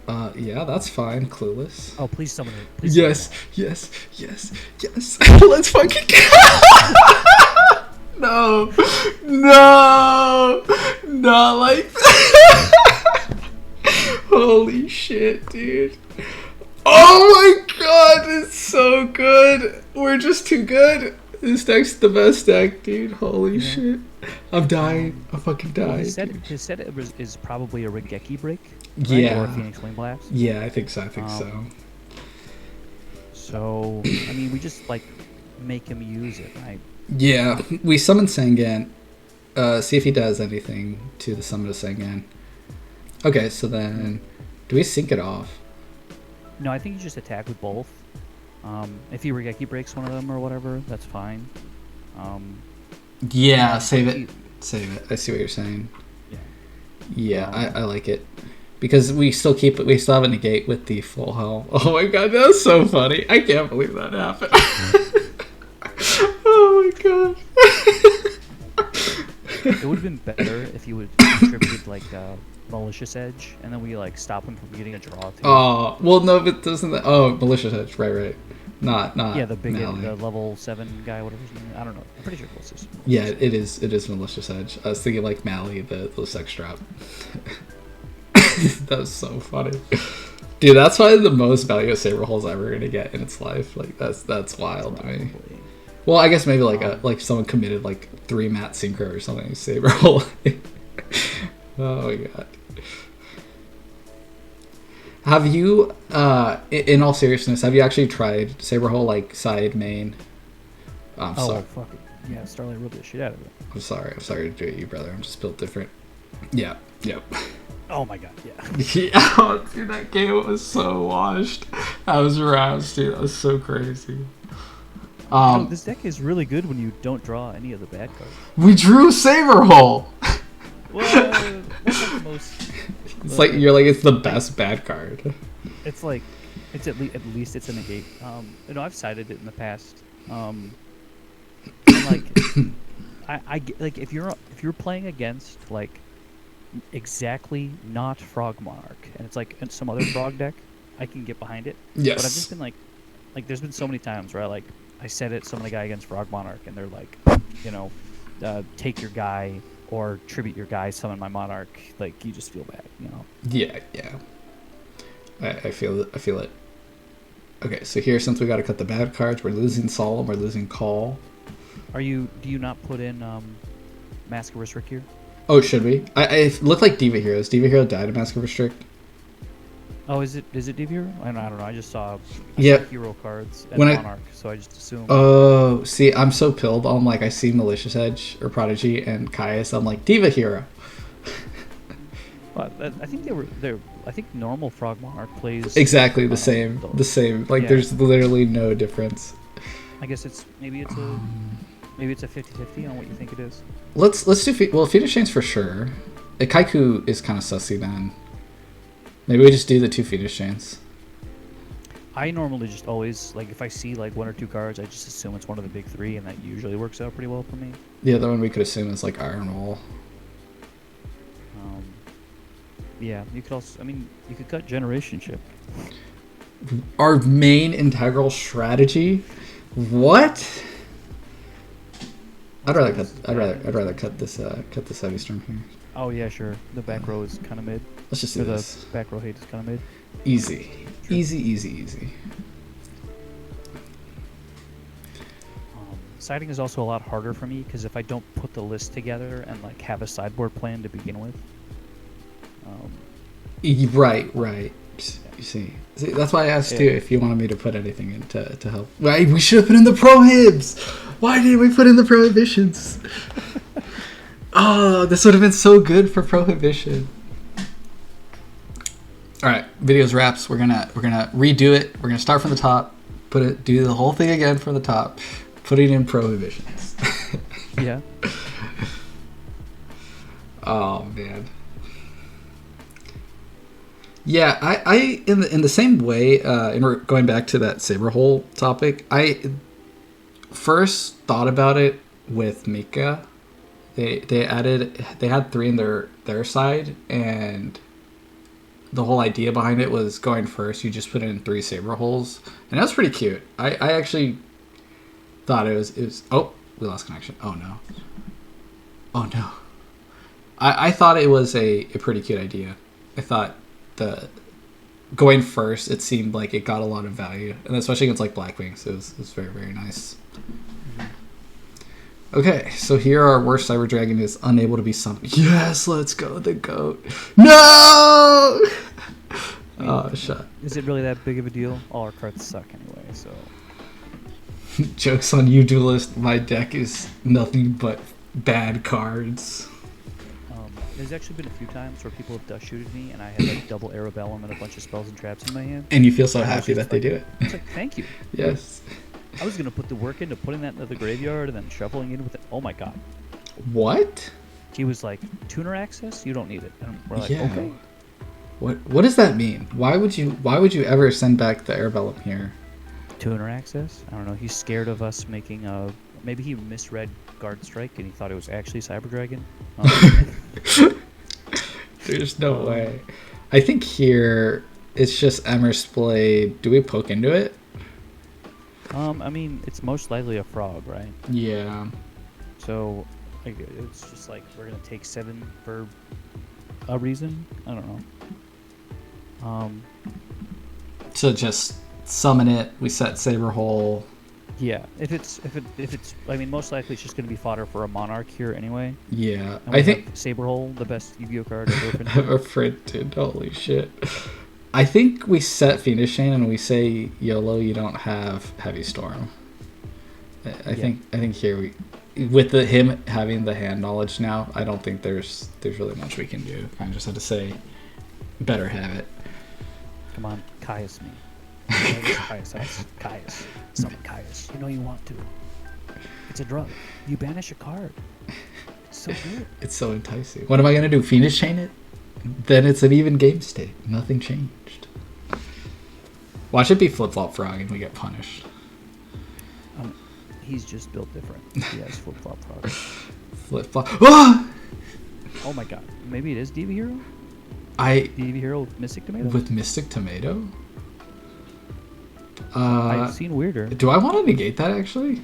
Oh, yeah, that's fine. Clueless.
Oh, please summon it. Please
Yes. Let's fucking No, not like that. Holy shit, dude. Oh my god, it's so good. We're just too good. This deck's the best deck, dude. Holy shit. I'm dying. I'm fucking dying.
His set is probably a Regeki break. Right?
Yeah.
Or a Phoenix Flame Blast.
Yeah, I think so. So.
So, I mean, we just, like, make him use it, right?
Yeah, we summon Sengen. See if he does anything to the summon of Sengen. Okay, so then, do we sync it off?
No, I think you just attack with both. If he Regeki breaks one of them or whatever, that's fine.
Yeah, save it. Save it. I see what you're saying. Yeah, I like it. Because we still have a negate with the full health. Oh my god, that was so funny. I can't believe that happened. Oh my god.
It would have been better if you would contribute like Malicious Edge, and then we like stop him from getting a draw too.
Oh, well no, but doesn't that... Oh, Malicious Edge, right. Not
yeah, the big
Mally.
the level 7 guy, whatever his name is. I don't know. I'm pretty sure it's just
Yeah, it is Malicious Edge. I was thinking like Mally, the sex trap. That was so funny. Dude, that's probably the most value a Saber Hole's ever gonna get in its life. Like that's wild to me. Well, I guess maybe like someone committed like 3 mat synchro or something. Saber Hole. Oh my god. Have you, in all seriousness, have you actually tried Saber Hole like side main? I'm sorry.
Fuck it. Yeah, Starlight rolled the shit out of it.
I'm sorry to do it, you brother. I'm just built different. Yeah. Yep.
Oh my god, yeah.
Yeah, dude, that game was so washed. I was aroused, dude. That was so crazy.
This deck is really good when you don't draw any of the bad cards.
We drew Saber Hole.
Well, what's like the most?
It's like you're like it's the best bad card.
It's like it's at least it's a negate. You know, I've cited it in the past. And like I like if you're playing against like exactly not Frog Monarch and it's like some other frog deck, I can get behind it.
Yes.
But I've just been like there's been so many times where I set it summon a guy against Frog Monarch and they're like, you know, take your guy or tribute your guy, summon my monarch, like you just feel bad, you know.
Yeah, yeah. I feel it. I feel it. Okay, so here, since we got to cut the bad cards, we're losing Solemn, we're losing Call.
Do you not put in Mask of Restrict here?
Oh, should we? It looked like Diva Heroes. Diva Hero died of Mask of Restrict.
Oh, is it Diva Hero? I don't know. I just saw,
Yeah.
hero cards and
When
monarch, so I just assumed.
Oh, see, I'm so pilled on, like, I see Malicious Edge or Prodigy and Caius. I'm like, Diva Hero.
Well, I think I think normal Frog Monarch plays
Exactly the same.
those.
The same. Like,
Yeah.
there's literally no difference.
I guess maybe it's a 50-50 on what you think it is.
Let's do Phoenix Chains for sure. Kaiku is kind of sussy then. Maybe we just do the 2 Phoenix Chains.
I normally just always, like, if I see like 1 or 2 cards, I just assume it's one of the big 3, and that usually works out pretty well for me.
The other one we could assume is like Iron Wall.
Yeah, you could also, I mean, you could cut Generation Ship.
Our main integral strategy. What? I'd rather cut this heavy storm here.
Oh yeah, sure. The back row is kind of mid.
Let's just do
The
this.
back row hate is kind of mid.
Easy.
Sure.
Easy.
Siding is also a lot harder for me because if I don't put the list together and like have a sideboard plan to begin with.
Right. You see, that's why I asked you if you wanted me to put anything in to help. Right, we should have put in the prohibs. Why didn't we put in the prohibitions? Oh, this would have been so good for prohibition. All right, videos wraps. We're gonna redo it. We're gonna start from the top, do the whole thing again from the top, putting in prohibitions.
Yeah.
Oh man. Yeah, I in the same way, and we're going back to that Saber hole topic, I first thought about it with Mika. They had 3 in their side, and the whole idea behind it was going first, you just put in 3 Saber holes, and that was pretty cute. I actually thought it was oh, we lost connection. Oh no. I thought it was a pretty cute idea. I thought the going first, it seemed like it got a lot of value, and especially against like Blackwings, it was very, very nice. Okay, so here our worst Cyber Dragon is unable to be summoned. Yes, let's go, the goat. No! Oh, shut.
Is it really that big of a deal? All our cards suck anyway, so.
Joke's on you, Duelist. My deck is nothing but bad cards.
There's actually been a few times where people have dust shooted me, and I had like double Arabellum and a bunch of spells and traps in my hand.
And you feel so
And I was
happy
just
that they do it.
It's like, thank you.
Yes.
I was gonna put the work into putting that into the graveyard and then shuffling in with it. Oh my god.
What?
He was like, tuner access? You don't need it. And we're like,
Yeah.
okay.
What does that mean? Why would you ever send back the Arabellum here?
Tuner access? I don't know. He's scared of us making a. Maybe he misread Guard Strike and he thought it was actually Cyber Dragon.
There's no way. I think here it's just Emer's Blade. Do we poke into it?
I mean, it's most likely a frog, right?
Yeah.
So, like, it's just like we're gonna take 7 for a reason. I don't know.
So just summon it. We set Saber hole.
Yeah. If it's, I mean, most likely it's just gonna be fodder for a Monarch here anyway.
Yeah.
And we
I think
have Saberhole, the best Yu-Gi-Oh card ever printed.
ever printed. Holy shit. I think we set Phoenix Chain and we say YOLO. You don't have Heavy Storm. I think here we, with him having the hand knowledge now, I don't think there's really much we can do. I just have to say, better have it.
Come on, Caius me. Caius. Summon Caius. You know you want to. It's a drug. You banish a card. It's so good.
It's so enticing. What am I gonna do? Phoenix Chain it? Then it's an even game state. Nothing changed. Watch it be Flip Flop Frog and we get punished.
He's just built different. He has Flip Flop Frog.
Flip Flop. Ah!
Oh my god. Maybe it is Diva Hero?
Diva
Hero with Mystic Tomato?
With Mystic Tomato?
I've seen weirder.
Do I want to negate that actually?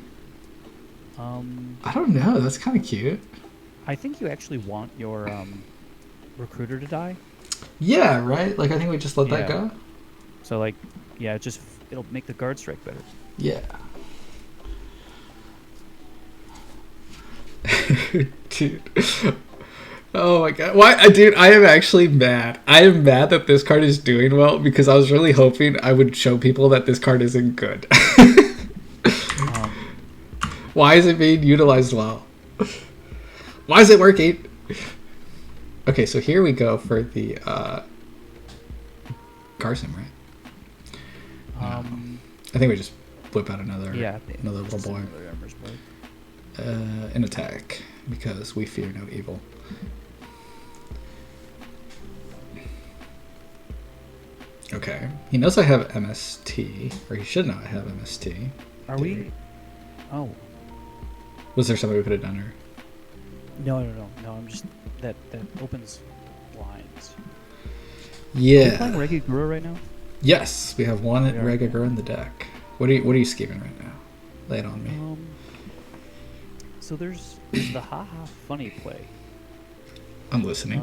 I
I don't know. That's kind of cute.
I think you actually want your recruiter to die.
Yeah, right? Like, I think we just let that
Yeah.
go.
So like, yeah, it'll make the guard strike better.
Yeah. Dude. Oh my god. Why? Dude, I am actually mad. I am mad that this card is doing well because I was really hoping I would show people that this card isn't good.
Um,
Why is it being utilized well? Why is it working? Okay, so here we go for the Carson, right? I think we just whip out another little boy.
Another Ember's Blade.
An attack because we fear no evil. Okay, he knows I have MST, or he should know I have MST.
Are we? Oh.
Was there something we could have done? Or
No. I'm just that opens blinds. Are we
yeah.
playing Regigura right now?
Yes, we have one
We are,
Regiger in the deck. What are you scheming right now? Lay it on me.
So there's the haha funny play.
I'm listening.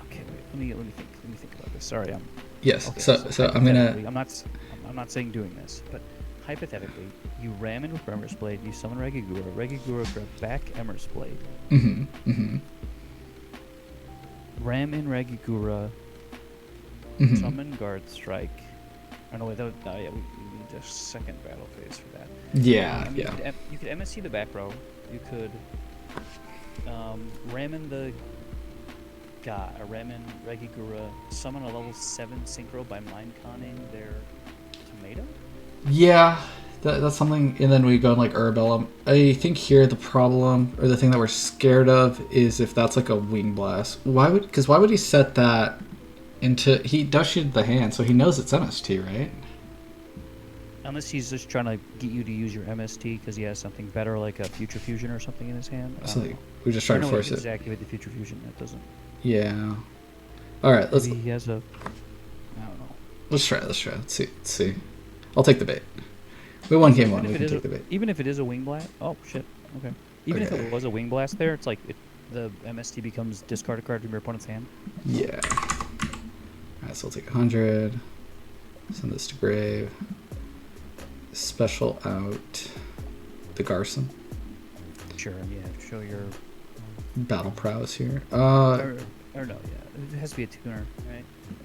Okay, wait. Let me think about this. Sorry, I'm.
Yes.
Okay,
So I'm gonna.
I'm not saying doing this, but hypothetically, you ram in with Ember's Blade, you summon Regigura. Regigura grab back Ember's Blade. Ram in Regigura. Summon Guard Strike. Oh no, wait, yeah, we need a second battle phase for that.
Yeah,
You could MSC the back row. You could ram in the ram in Regigura, summon a level 7 synchro by mind conning their tomato.
Yeah, that's something. And then we go in like Urbellum. I think here the problem or the thing that we're scared of is if that's like a wing blast. Why would he set that into? He does shoot the hand, so he knows it's MST, right?
Unless he's just trying to get you to use your MST because he has something better like a Future Fusion or something in his hand.
So we just try to force it.
Activate the Future Fusion. That doesn't.
Yeah. All right.
Maybe he has a. I don't know.
Let's try. Let's see. I'll take the bait. We won game one. We can take the bait.
Even if it is a wing blast. Oh shit. Okay. Even if it was a wing blast, there, it's like the MST becomes discard a card from your opponent's hand.
Yeah. Alright, so we'll take 100. Send this to grave. Special out the Garson.
Sure. Yeah. Show your
battle prowess here.
Or no. Yeah. It has to be a tuner, right?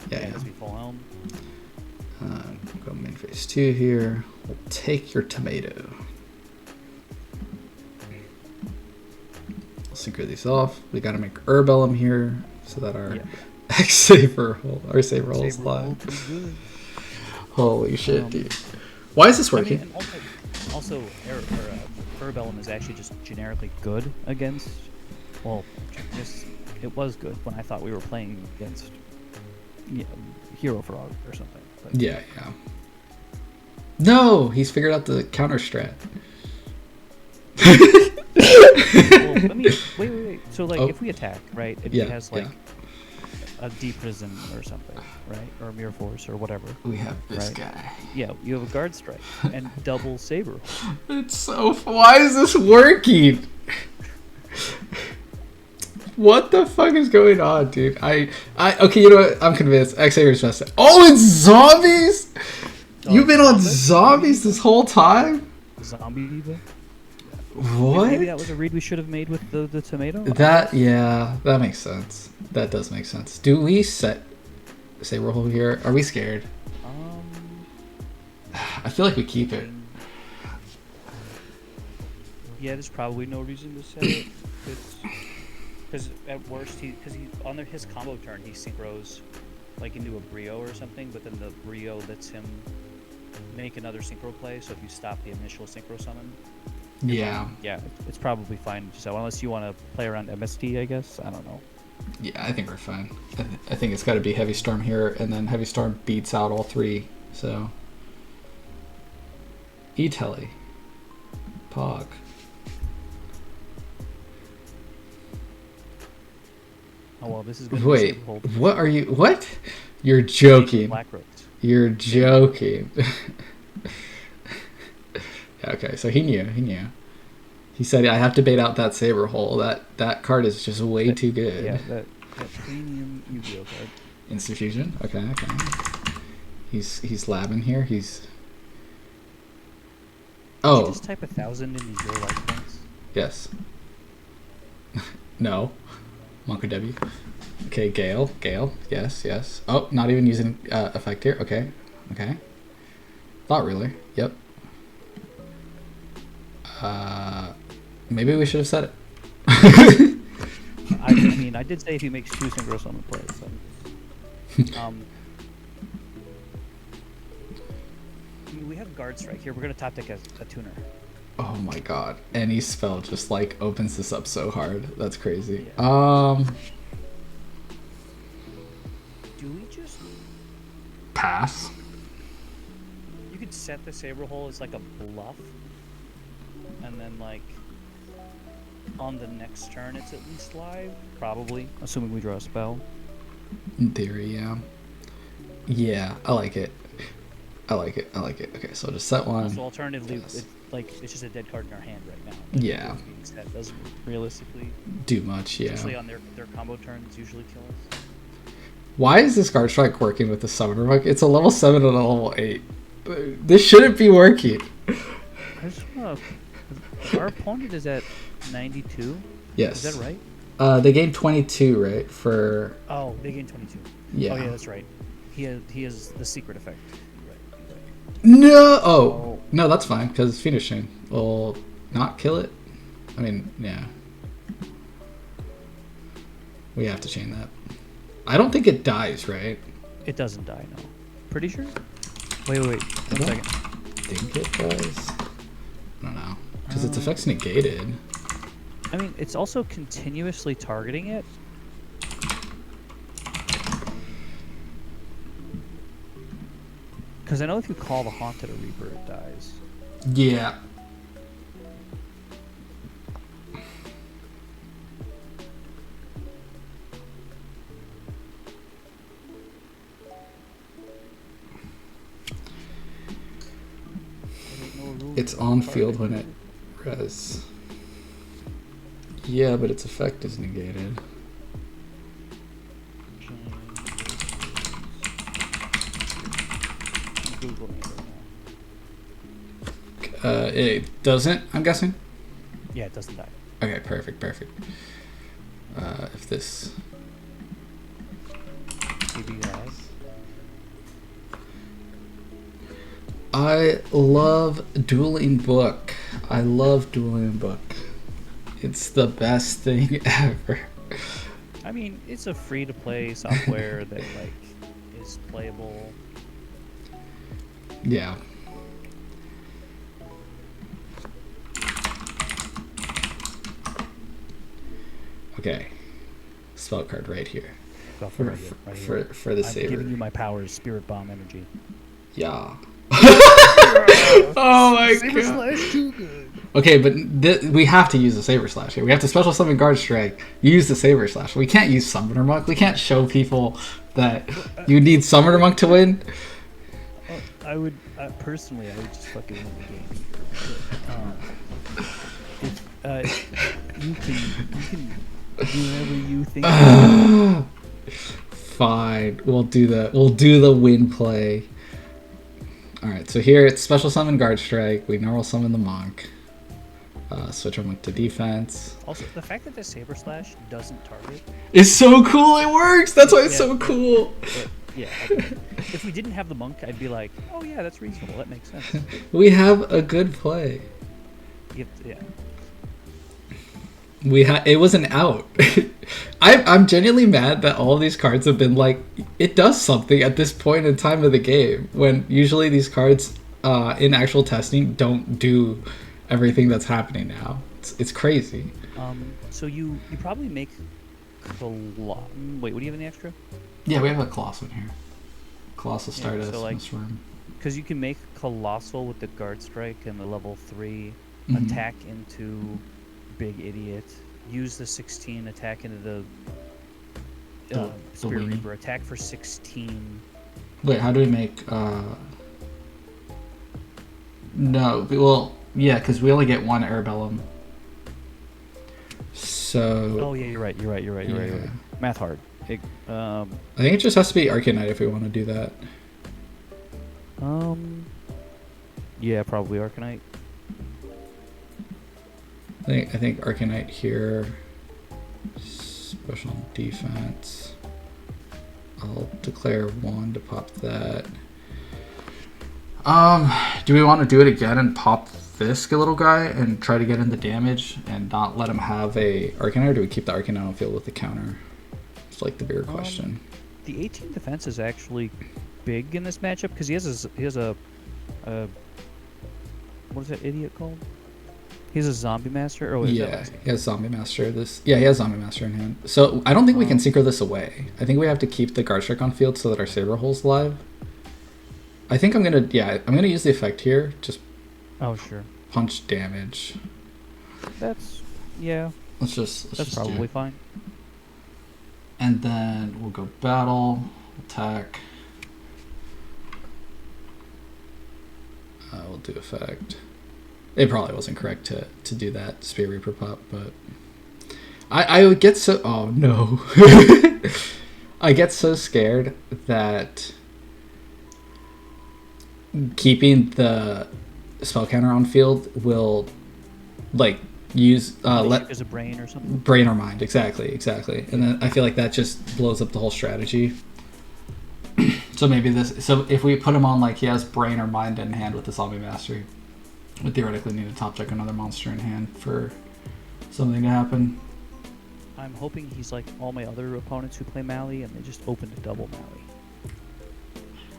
Yeah.
It has to be full helm.
Go main phase 2 here. We'll take your tomato. We'll synchro these off. We gotta make Urbellum here so that our X-SABER holds live. Holy shit, dude. Why is this working?
I mean, also Urbellum is actually just generically good against. Well, it was good when I thought we were playing against Hero Frog or something. But
yeah. No, he's figured out the counter strat.
well, let me wait. So if we attack, right? If he has a deep prison or something, right? Or mirror force or whatever.
We have this guy.
Yeah, you have a guard strike and double saber.
It's so. Why is this working? What the fuck is going on, dude? Okay, you know what? I'm convinced. X-SABER's messed up. Oh, it's zombies? You've been on zombies this whole time?
Zombie diva?
What?
Maybe that was a read we should have made with the tomato?
That makes sense. That does make sense. Do we set Saber Hole here? Are we scared? I feel like we keep it.
Yeah, there's probably no reason to set it. Because at worst, on his combo turn, he synchros like into a Brio or something, but then the Brio lets him make another synchro play, so if you stop the initial synchro summon... Yeah, it's probably fine. So unless you want to play around MST, I guess. I don't know.
Yeah, I think we're fine. I think it's got to be Heavy Storm here, and then Heavy Storm beats out all three, so... E-Telly. Pog.
Oh well, this is good.
Wait, what are you? What? You're joking.
Black Rose.
You're joking. Yeah, okay, so he knew. He knew. He said, I have to bait out that Saber hole. That card is just way too good.
Yeah, that premium Yu-Gi-Oh card.
Instant fusion? Okay, okay. He's labbing here. He's...
Did
Oh.
you just type 1,000 into your life points?
Yes. No. Monka W. Okay, Gale. Gale. Yes, yes. Oh, not even using effect here. Okay. Okay. Thought ruler. Yep. Maybe we should have said it.
I mean, I did say if he makes 2 synchro summon plays, so. I mean, we have guard strike here. We're gonna top deck a tuner.
Oh my god. Any spell just like opens this up so hard. That's crazy. Yeah.
Do we just
Pass.
You could set the Saber hole as like a bluff, and then like on the next turn it's at least live, probably, assuming we draw a spell.
In theory, yeah. Yeah, I like it. I like it. I like it. Okay, so just set one.
So alternatively, yes. It's just a dead card in our hand right now.
Yeah.
Being set doesn't realistically
do much, yeah.
Especially on their combo turns usually kill us.
Why is this guard strike working with the summoner monk? It's a level 7 and a level 8. This shouldn't be working.
Our opponent is at 92?
Yes.
Is that right?
They gained 22, right? For...
Oh, they gained 22.
Yeah.
Oh, yeah, that's right. He has the secret effect. Right.
No! Oh. No, that's fine, because Phoenix Chain will not kill it. I mean, yeah. We have to chain that. I don't think it dies, right?
It doesn't die, no. Pretty sure? Wait. 1 second.
I think it does. I don't know. Because its effect's negated.
I mean, it's also continuously targeting it. Because I know if you call the Haunted a Reaper, it dies.
Yeah. It's on field when it res. Yeah, but its effect is negated. It doesn't, I'm guessing?
Yeah, it doesn't die.
Okay, perfect. If this... I love Dueling Book. It's the best thing ever.
I mean, it's a free-to-play software that like is playable.
Yeah. Okay. Spell card right here. For the Saber.
I'm giving you my powers, Spirit Bomb energy.
Yeah. Oh my
Saber
god.
Slash too good.
Okay, but we have to use the Saber Slash here. We have to special summon Guard Strike. Use the Saber Slash. We can't use Summoner Monk. We can't show people that you need Summoner Monk to win.
I would personally, I would just fucking win the game. You can do whatever you think.
Fine. We'll do the win play. Alright, so here it's special summon Guard Strike. We normal summon the Monk. Switch our Monk to defense.
Also, the fact that the Saber Slash doesn't target
is so cool. It works. That's why it's so cool.
Yeah. If we didn't have the Monk, I'd be like, oh yeah, that's reasonable. That makes sense.
We have a good play.
Yeah.
It was an out. I'm genuinely mad that all of these cards have been like, it does something at this point in time of the game, when usually these cards in actual testing don't do everything that's happening now. It's crazy.
So you probably make wait, what do you have in the extra?
Yeah, we have a Colossal in here. Colossal Stardust.
So because you can make Colossal with the Guard Strike and the level 3 attack into Big Idiot. Use the 16 attack into the Spirit Reaper. Attack for 16.
Wait, how do we make... No, well, Yeah, because we only get one Arabellum. So.
Oh yeah, you're right. You're right. Math hard.
I think it just has to be Arcanite if we want to do that.
Yeah, probably Arcanite.
I think Arcanite here. Special defense. I'll declare 1 to pop that. Do we want to do it again and pop this little guy and try to get in the damage and not let him have a Arcanite, or do we keep the Arcanite on field with the counter? It's like the bigger question.
The 18 defense is actually big in this matchup because he has a what is that idiot called? He has a Zombie Master. Or
yeah, he has Zombie Master. He has Zombie Master in hand. So I don't think we can synchro this away. I think we have to keep the Guard Strike on field so that our Saber hole's live. I think I'm gonna use the effect here. Just
sure.
Punch damage.
That's
Let's
probably fine.
And then we'll go battle, attack. We'll do effect. It probably wasn't correct to do that Spear Reaper pop, but I would get so. Oh no! I get so scared that keeping the spell counter on field will use
as a brain or something.
Brain or mind, exactly. And then I feel like that just blows up the whole strategy. So maybe so if we put him on he has brain or mind in hand with the Zombie Master, we theoretically need to top check another monster in hand for something to happen.
I'm hoping he's like all my other opponents who play Mally and they just open a double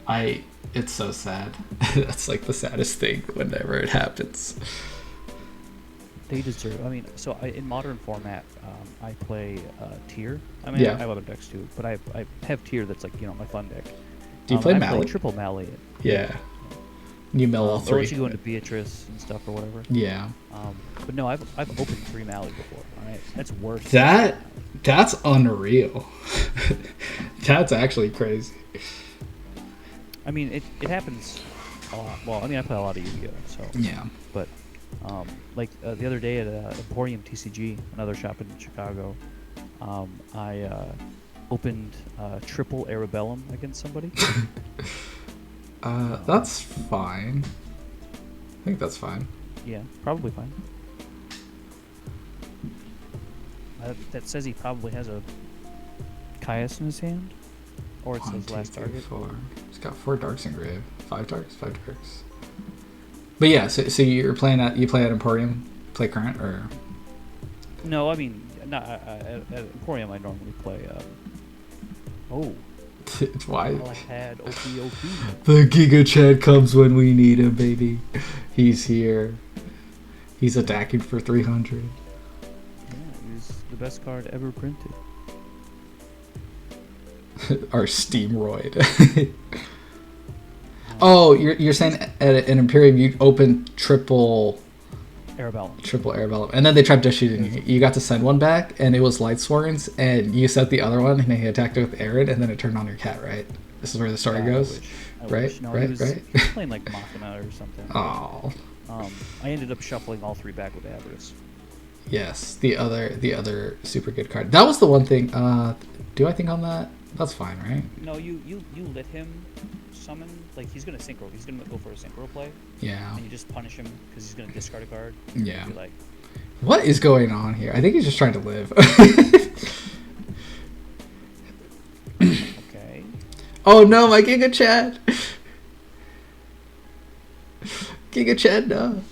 Mally.
It's so sad. That's the saddest thing whenever it happens.
They deserve. I mean, so in modern format, I play Tier. I mean,
yeah.
I have other decks too, but I have Tier that's my fun deck.
Do you play Mally?
I play triple Mally.
Yeah. You mill all 3.
Or you go into Beatrice and stuff or whatever.
Yeah.
But no, I've opened 3 Mally before. All right, that's worse.
That's unreal. That's actually crazy.
I mean, it happens a lot. Well, I mean, I play a lot of Yu-Gi-Oh, so
yeah.
But the other day at Emporium TCG, another shop in Chicago, I opened triple Arabellum against somebody.
That's fine. I think that's fine.
Yeah, probably fine. That says he probably has a Caius in his hand, or it says last target.
4. He's got 4 darks in grave. 5 darks. But yeah, so you're playing at Emporium, play current or?
No, I mean not at Emporium. I normally play.
Why?
Well, I had OP.
The Giga Chad comes when we need him, baby. He's here. He's attacking for 300.
Yeah, he's the best card ever printed.
Our Steamroid. Oh, you're saying at an Imperium you opened triple Arabellum, and then they tried shooting you. You got to send one back, and it was Light Swords, and you sent the other one, and he attacked it with Arid, and then it turned on your cat. Right? This is where the story goes.
I
right?
wish. No,
right?
he was playing Machina or something.
Oh.
I ended up shuffling all 3 back with Avarice.
Yes, the other super good card. That was the one thing. Do I think on that? That's fine, right?
No, you let him summon. He's gonna synchro. He's gonna go for a synchro play.
Yeah.
And you just punish him because he's gonna discard a card.
Yeah.
Be like,
what is going on here? I think he's just trying to live.
okay.
Oh no, my Giga Chad. Giga Chad, no.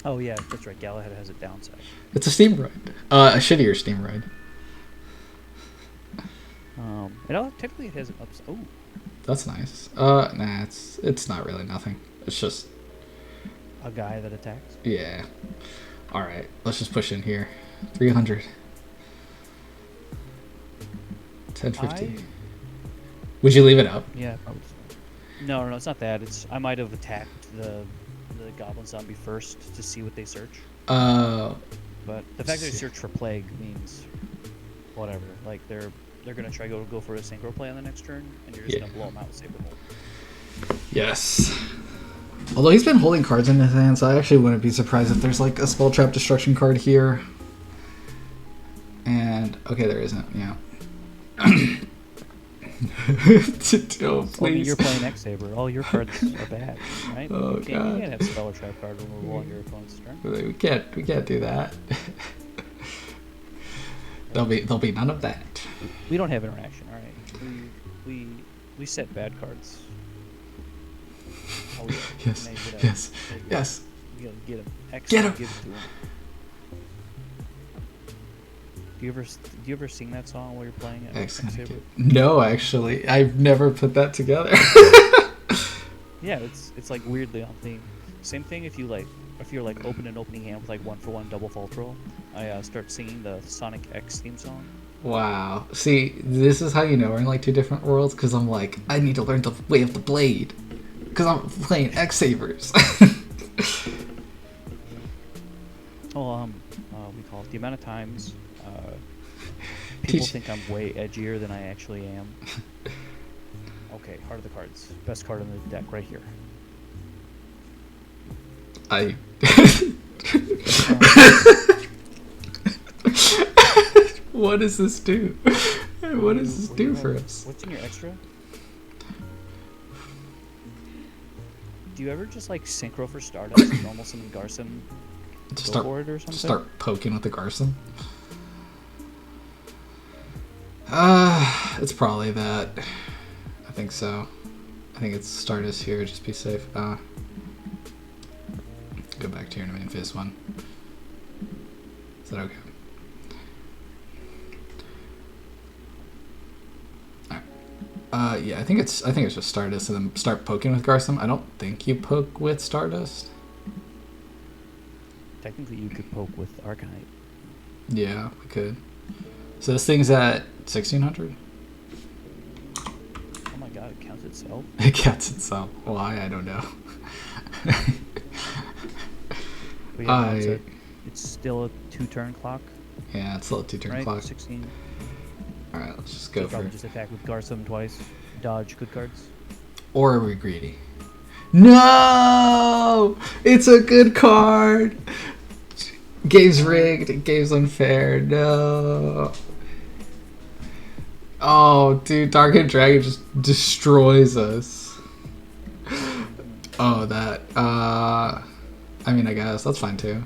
Oh yeah, that's right. Galahad has a downside.
It's a Steamroid. A shittier Steamroid.
Technically it has an upside. Oh.
That's nice. Nah, it's not really nothing. It's just
a guy that attacks.
Yeah. All right, let's just push in here. 300. 1050. Would you leave it up?
Yeah, probably. No, it's not that. I might have attacked the goblin zombie first to see what they search. But the fact that they search for plague means whatever. They're gonna try go for a synchro play on the next turn, and you're just gonna blow them out with Saber Hole.
Yes. Although he's been holding cards in his hand, so I actually wouldn't be surprised if there's like a Spell Trap Destruction card here. And okay, there isn't. Yeah. Oh,
Well,
please.
you're playing X-SABER. All your cards are bad, right?
Oh,
you
God.
can't have Spell or Trap card removal on your opponent's turn.
We can't do that. There'll be none of that.
We don't have interaction, all right? We set bad cards. Oh, yeah.
Yes.
Now you get
Yes.
now you
Yes.
You gotta get him. X
Get him.
Give it to him. Do you ever sing that song while you're playing it?
X-SABER. No, actually, I've never put that together.
Yeah, it's like weirdly on theme. Same thing if you're like opening hand with like 1-for-1 double fault roll. I start singing the Sonic X theme song.
Wow. See, this is how you know we're in like two different worlds, because I'm like, I need to learn the way of the blade, because I'm playing X-Sabers.
We call it the amount of times people think I'm way edgier than I actually am. Okay, Heart of the Cards. Best card in the deck right here.
What does this do? What does this do for us?
What's in your extra? Do you ever just like synchro for Stardust and normal summon Garson?
Just
Go for it or something?
Just start poking with the Garson? It's probably that. I think so. I think it's Stardust here, just be safe. Go back to your main phase one. Is that okay? Alright. Yeah, I think it's just Stardust and then start poking with Garson. I don't think you poke with Stardust.
Technically you could poke with Arcanite.
Yeah, we could. So this thing's at 1600?
Oh my god, it counts itself?
It counts itself. Why? I don't know.
But yeah, no, it's still a 2-turn clock.
Yeah, it's still a 2-turn
right?
clock.
16.
Alright, let's just go for
Probably
it.
just attack with Garson twice. Dodge good cards.
Or are we greedy? No! It's a good card! Game's rigged. Game's unfair. No. Oh, dude, Darkened Dragon just destroys us. Oh, that. I mean, I guess that's fine too.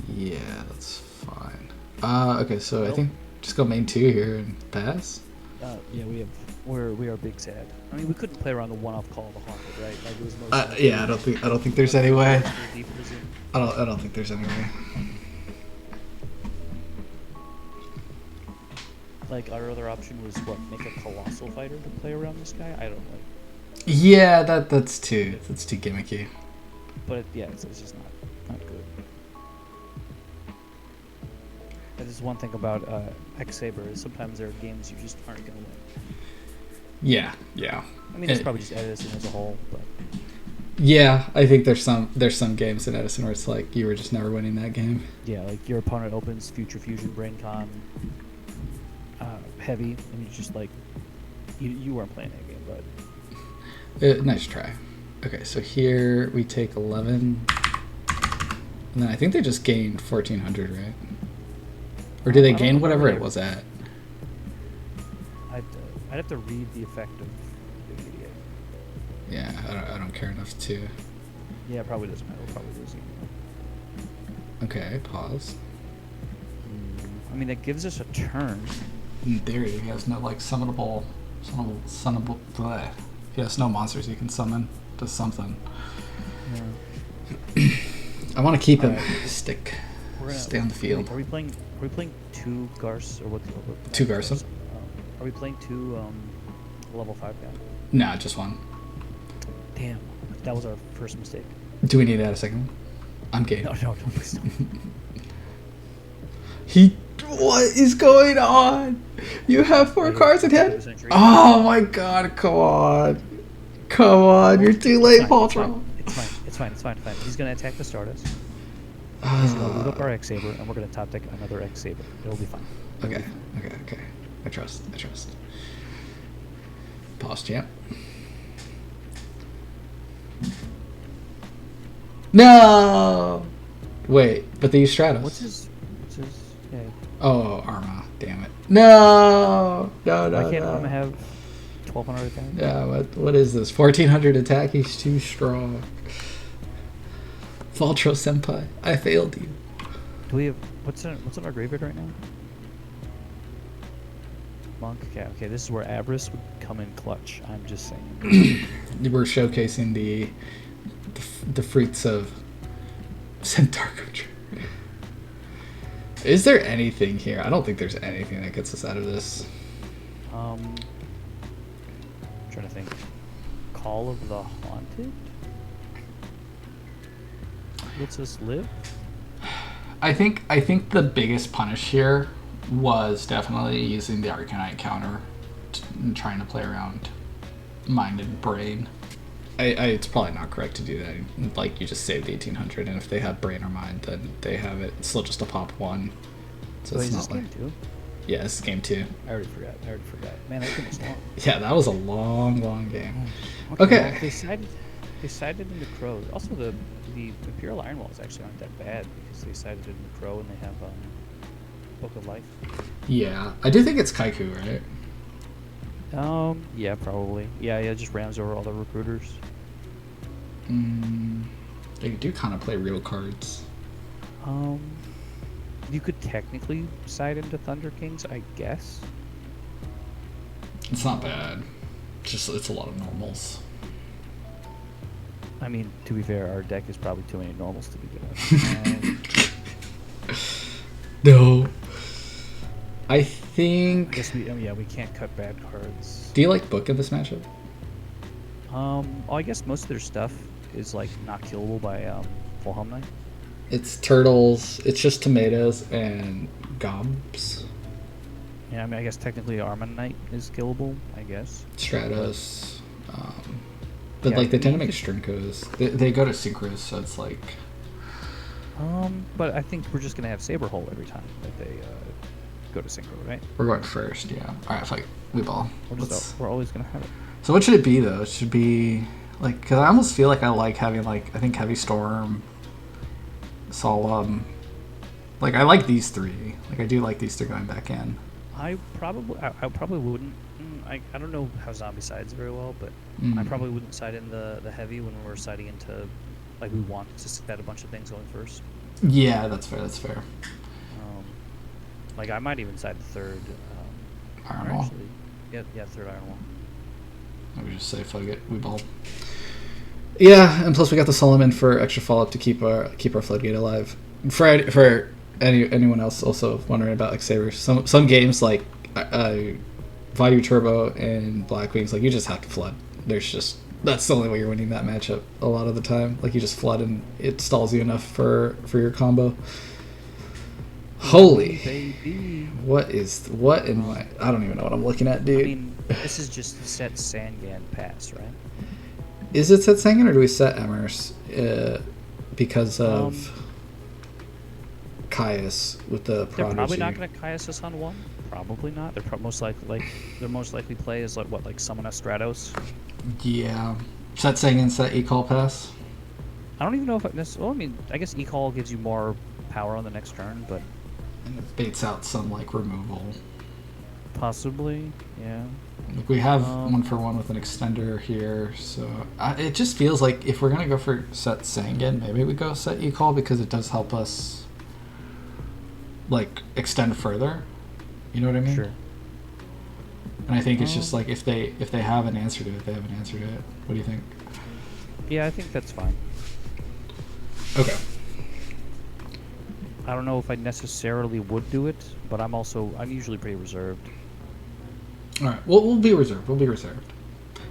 Yeah, that's fine. Okay, so I think just go main 2 here and pass.
Yeah, we are big sad. I mean, we couldn't play around the one-off Call of the Haunted, right? Like it was most
Yeah, I don't think there's any way.
deep was in.
I don't think there's any way.
Like our other option was what, make a Colossal Fighter to play around this guy? I don't like.
Yeah, that's too gimmicky.
But yeah, it's just not good. That is one thing about X-SABER is sometimes there are games you just aren't gonna win.
Yeah.
I mean, it's probably just Edison as a whole, but
yeah, I think there's some games in Edison where it's like you were just never winning that game.
yeah, like your opponent opens Future Fusion, BrainCon, heavy, and you just like you weren't playing that game, but
Nice try. Okay, so here we take 11, and then I think they just gained 1400, right? Or did they gain whatever it was at?
I'd have to read the effect of the idiot.
Yeah, I don't care enough to.
Yeah, it probably doesn't matter. We're probably losing.
Okay, pause.
I mean, that gives us a turn.
In theory, he has no like summonable. Bleh. He has no monsters he can summon. Does something.
Yeah.
I want to keep him.
Alright.
Stay on the field.
Are we playing 2 Garce or what?
2 Garson?
Are we playing 2 level 5 guy?
Nah, just 1.
Damn, that was our first mistake.
Do we need to add a second one? I'm game.
No, please don't.
What is going on? You have 4 cards in hand? Oh my god, come on. Come on, you're too late, Paltrow.
It's fine. He's going to attack the Stardust. He's going to loot up our X-SABER, and we're going to top deck another X-SABER. It'll be fine.
Okay. I trust. Pause champ. No! Wait, but they use Stratos.
What's his yeah.
Oh, Arma. Damn it. No! No, no,
Why can't
no.
Arma have 1200 attack?
Yeah, what is this? 1400 attack? He's too strong. Valtro Senpai, I failed you.
Do we have what's in our graveyard right now? Monk. Okay, this is where Avarice would come in clutch. I'm just saying.
We're showcasing the fruits of Centaur Culture. Is there anything here? I don't think there's anything that gets us out of this.
I'm trying to think. Call of the Haunted? Lets us live?
I think the biggest punish here was definitely using the Arcanite counter and trying to play around mind and brain. It's probably not correct to do that. Like, you just save the 1800, and if they have brain or mind, then they have it. It's still just a pop 1. So it's not like...
Game 2?
Yeah, this is game 2.
I already forgot. Man, that game was long.
Yeah, that was a long game.
Okay. Well, they sided into Crow. Also, the Imperial Iron Walls actually aren't that bad because they sided into Crow and they have Book of Life.
Yeah, I do think it's Kaiku, right?
Yeah, probably. Yeah, just rams over all the recruiters.
They do kind of play real cards.
You could technically side into Thunder Kings, I guess.
It's not bad. Just it's a lot of normals.
I mean, to be fair, our deck is probably too many normals to begin with.
No. I think...
I guess we can't cut bad cards.
Do you like Book in this matchup?
I guess most of their stuff is like not killable by Fulham Knight.
It's turtles, it's just tomatoes and gobs.
Yeah, I mean, I guess technically Armand Knight is killable, I guess.
Stratos. But
Yeah,
like they tend to make Strinkos. They go to Synchros, so it's like...
But I think we're just gonna have Saber Hole every time that they go to Synchro, right?
We're going first, yeah. Alright, fight. We ball.
We're always gonna have it.
So what should it be, though? It should be... like, because I almost feel like I like having, like, I think Heavy Storm, Solemn. Like, I like these three. Like, I do like these three going back in.
I probably wouldn't. I don't know how zombie sides very well, but I probably wouldn't side in the heavy when we're siding into, like, we want to set a bunch of things going first.
Yeah, that's fair.
Like, I might even side the third.
Iron Wall.
Yeah, third Iron Wall.
Maybe just say fuck it, we ball. Yeah, and plus we got the Solomon for extra follow-up to keep our floodgate alive. For anyone else also wondering about X-SABER, some games like Vayu Turbo and Blackwings, like, you just have to flood. That's the only way you're winning that matchup a lot of the time. Like, you just flood and it stalls you enough for your combo. Holy baby. What in my... I don't even know what I'm looking at, dude.
I mean, this is just set Sangan pass, right?
Is it set Sangan or do we set Emers because of Caius with the Prodigy?
They're probably not going to Caius us on one. Probably not. They're most likely play is like summon a Stratos.
Yeah. Set Sangan, set E-Call pass?
I don't even know if I mean, I guess E-Call gives you more power on the next turn, but...
And it baits out some, like, removal.
Possibly, yeah.
Like, we have 1-for-1 with an extender here, so it just feels like if we're gonna go for set Sangan, maybe we go set E-Call because it does help us, like, extend further. You know what I mean?
Sure.
And I think it's just like if they have an answer to it, they have an answer to it. What do you think?
Yeah, I think that's fine.
Okay.
I don't know if I necessarily would do it, but I'm usually pretty reserved.
All right. Well, we'll be reserved.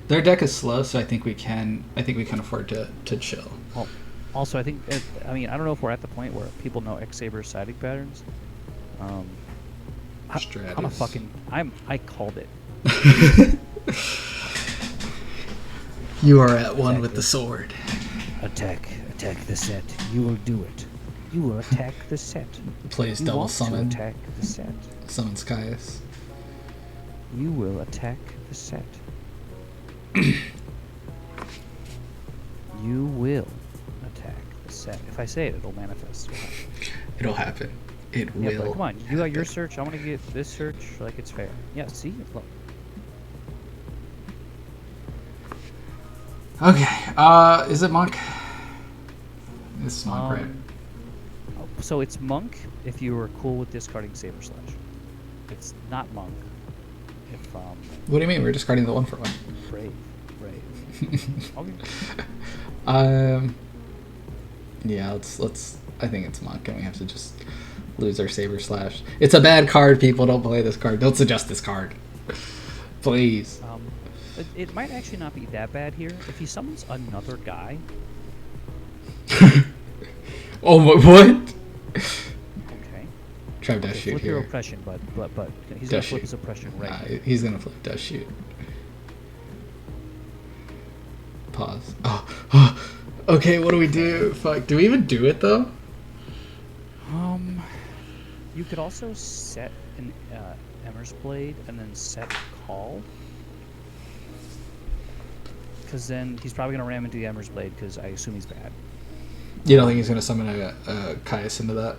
Their deck is slow, so I think we can afford to chill.
Well, also, I think I don't know if we're at the point where people know X-SABER siding patterns. I called it.
You are at one with the sword.
Attack the set. You will do it. You will attack the set.
Plays double summon.
Attack the set.
Summons Caius.
You will attack the set. You will attack the set. If I say it, it'll manifest.
It'll happen. It
Yeah,
will.
but come on, you got your
happen.
search. I want to get this search. Like it's fair. Yeah. See, look.
Okay. Is it monk? It's monk, right?
So it's monk if you were cool with discarding Saber Slash. It's not monk if
What do you mean? We're discarding the 1-for-1.
brave. Okay.
Yeah, let's I think it's monk and we have to just lose our Saber Slash. It's a bad card, people. Don't play this card. Don't suggest this card. Please.
It might actually not be that bad here. If he summons another guy.
Oh my, what?
Okay.
Try Death Shoot
Flip
here.
your oppression, but he's gonna flip his oppression right
Nah,
here.
he's gonna flip Death Shoot. Pause. Oh. Okay, what do we do? Fuck. Do we even do it though?
You could also set an Emmer's Blade and then set Call. Because then he's probably going to ram into the Emmer's Blade because I assume he's bad.
You don't think he's gonna summon a Caius into that?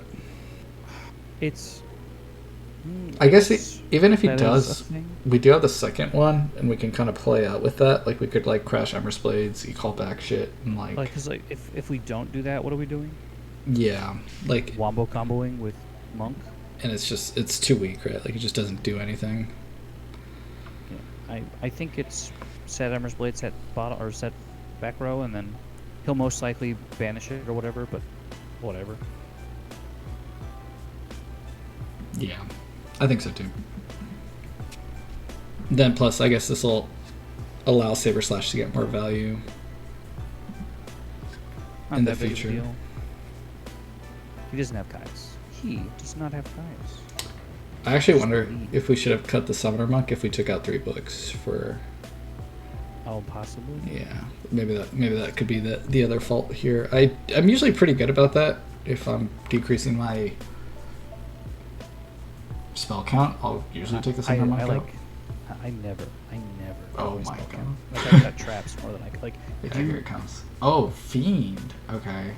It's...
I guess even if he
that is
does,
a thing.
we do have the second one, and we can kind of play out with that. Like, we could, like, crash Emmer's Blades, you call back shit, and, like...
Because if we don't do that, what are we doing?
Yeah, like...
Wombo comboing with Monk?
And it's too weak, right? Like, it just doesn't do anything.
Yeah. I think it's set Emmer's Blade, set bottom, or set back row, and then he'll most likely banish it or whatever, but whatever.
Yeah, I think so too. Then plus, I guess this will allow Saber Slash to get more value
Not
in the
that big of a
future.
deal. He doesn't have Kai's. He does not have Kai's.
I actually wonder if we should have cut the Summoner Monk if we took out 3 books for...
Oh, possibly.
Yeah, maybe that could be the other fault here. I'm usually pretty good about that. If I'm decreasing my spell count, I'll usually take the Summoner Monk out.
I never.
Oh
always
my
spell
god.
count. Like I got traps more than I like. If
Yeah,
you
here it comes. Oh, Fiend. Okay.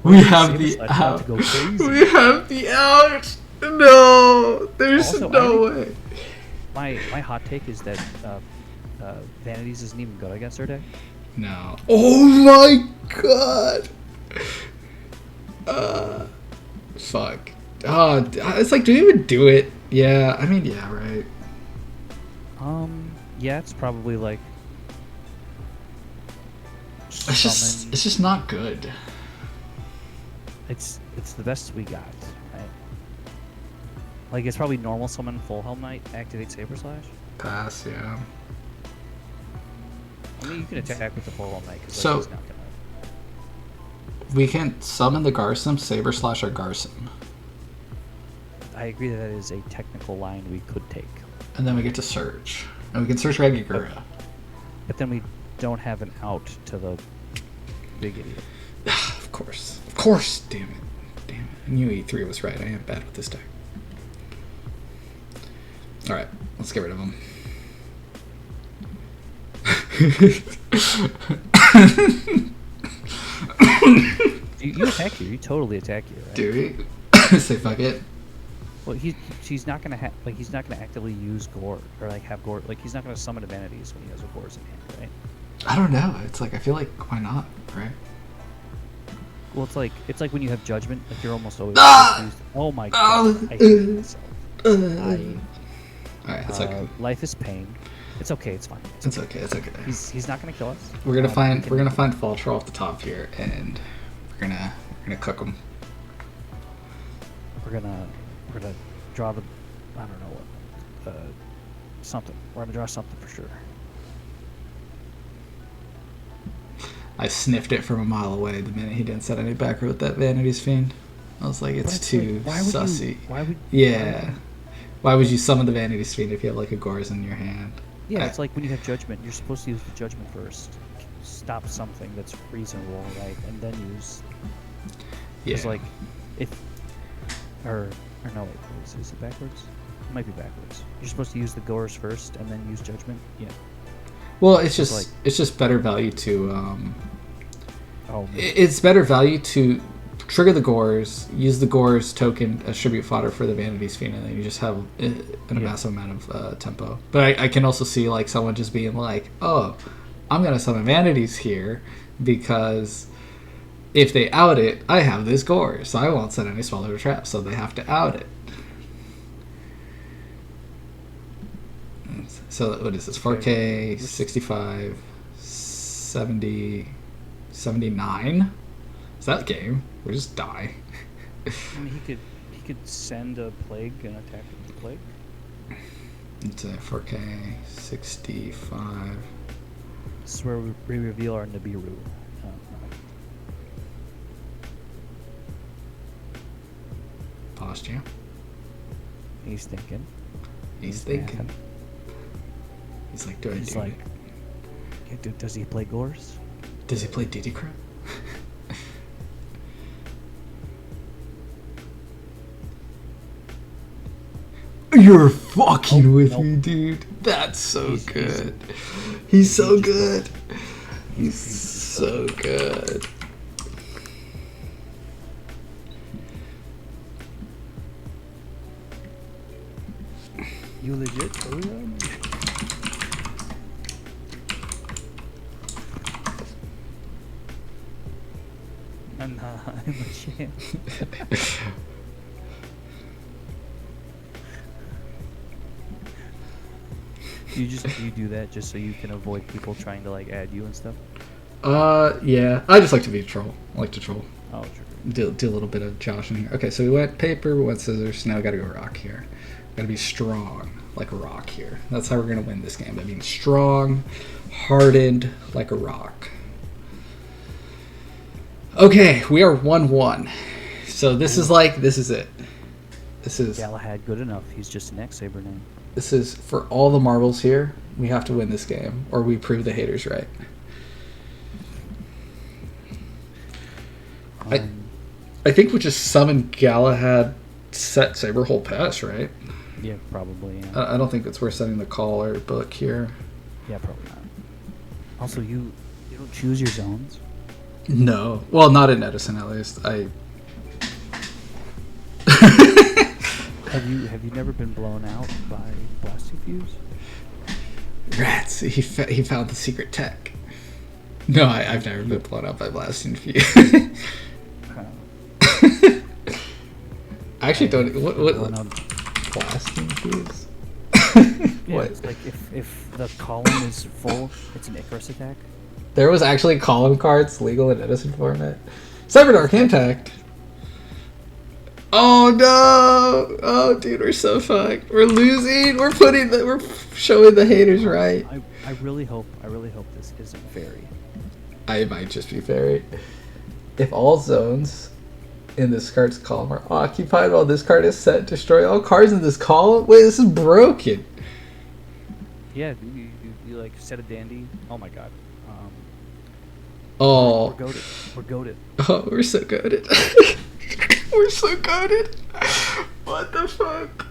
We have the
Saber Slash about
out.
to go crazy.
We have the out. No, there's
Also,
no way.
My hot take is that Vanities isn't even good against our deck.
No. Oh my god. Fuck. It's like, do we even do it? Yeah, I mean, yeah, right.
Yeah, it's probably like.
It's just not good.
It's the best we got, right? Like it's probably normal summon Full Helm Knight, activate Saber Slash.
Pass, yeah.
I mean, you can attack with the Full Helm Knight because
So-
he's not gonna.
We can summon the Garson, Saber Slash, or Garson.
I agree that is a technical line we could take,
And then we get to search. And we can search Regigura.
but then we don't have an out to the big idiot.
Of course. Of course! Damn it. Damn it. I knew E3 was right. I am bad with this deck. Alright, let's get rid of him.
You attack here. You totally attack here, right?
Do we? Say fuck it.
Well, he's not gonna he's not gonna actively use Gore or like have Gore. Like he's not gonna summon Vanities when he has a Gore's in hand, right?
I don't know. It's like, I feel like, why not, right?
Well, it's like when you have Judgment. Like you're almost always.
Ah!
Used. Oh my
Oh,
god! I hate myself.
Alright, it's okay.
Life is pain. It's okay. It's fine.
It's okay. It's okay.
He's not gonna kill us.
We're gonna find
we
we're
can-
gonna find Falter off the top here, and we're gonna cook him.
We're gonna draw the. I don't know what. Something. We're gonna draw something for sure.
I sniffed it from a mile away the minute he didn't set any back row with that Vanity's Fiend. I was like, it's too sussy.
Why would?
Yeah. Why would you summon the Vanity's Fiend if you have like a Gorz in your hand?
Yeah, it's like when you have Judgment, you're supposed to use the Judgment first. Stop something that's reasonable, right? And then use. It's
Yeah.
like, if. Or no, wait, is it backwards? It might be backwards. You're supposed to use the Gores first and then use Judgment? Yeah.
Well,
Like,
it's just better value to
oh, man.
it's better value to trigger the Gores, use the Gores token as tribute fodder for the Vanity's Fiend, and then you just have a massive amount of tempo. But I can also see like someone just being like, oh, I'm gonna summon Vanities here because if they out it, I have this Gore, so I won't set any spells or traps, so they have to out it. So what is this? 4K, 65, 70, 79? Is that game? We just die.
I mean, he could send a plague and attack with the plague.
It's a 4K, 65.
This is where we reveal our Nibiru.
Posture.
He's thinking.
He's thinking. He's like, do I
He's
do
like,
it?
Does he play Gores?
Does he play Diddy Crap? You're fucking with me, dude. That's so good. He's so good. He's so good.
You legit Totogon? I'm a champ. You do that just so you can avoid people trying to like add you and stuff?
Yeah. I just like to be a troll. I like to troll.
Oh, sure.
Do a little bit of joshing here. Okay, so we went paper, we went scissors, now we gotta go rock here. Gotta be strong like a rock here. That's how we're gonna win this game. By being strong, hardened like a rock. Okay, we are 1-1. So this is it. This is
Galahad good enough. He's just an X-SABER name.
This is for all the marbles here. We have to win this game, or we prove the haters right. I think we just summon Galahad, set Saber whole pass, right?
Yeah, probably. Yeah.
I don't think it's worth setting the call or book here.
Yeah, probably not. Also, you don't choose your zones.
No, well, not in Edison at least.
Have you never been blown out by Blasting Fuse?
Rats. He found the secret tech. No, I've never been blown out by Blasting Fuse. I actually don't. What Blasting Fuse?
Yeah,
What?
it's like if the column is full, it's an Icarus attack.
There was actually column cards legal in Edison format. Cyberdark Impact. Oh no! Oh dude, we're so fucked. We're losing. We're showing the haters right.
I really hope this isn't Fairy.
I might just be Fairy. If all zones in this card's column are occupied while this card is set, destroy all cards in this column. Wait, this is broken.
Yeah, you like set a dandy. Oh my god.
Oh.
We're goated.
Oh, we're so goated. We're so goated. What the fuck?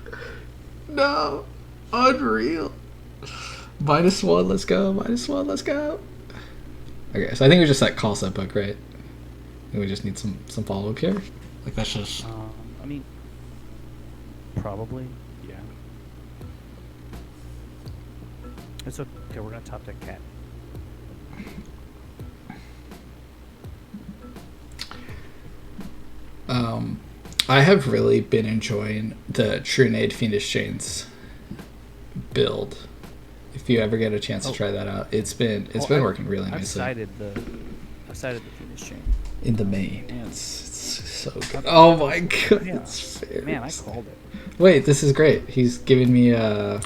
No. Unreal. -1, let's go. -1, let's go. Okay, so I think we just set call set book, right? And we just need some follow-up here. Like that's just...
I mean, probably, yeah. It's okay, we're gonna top that cat.
I have really been enjoying the Trunade Fiendish Chains build. If you ever get a chance to try that out, it's been working really nicely.
I've sided the Fiendish Chain.
In the main, it's so good. Oh my god,
Yeah.
it's fair.
Man, I called it.
Wait, this is great. He's giving me a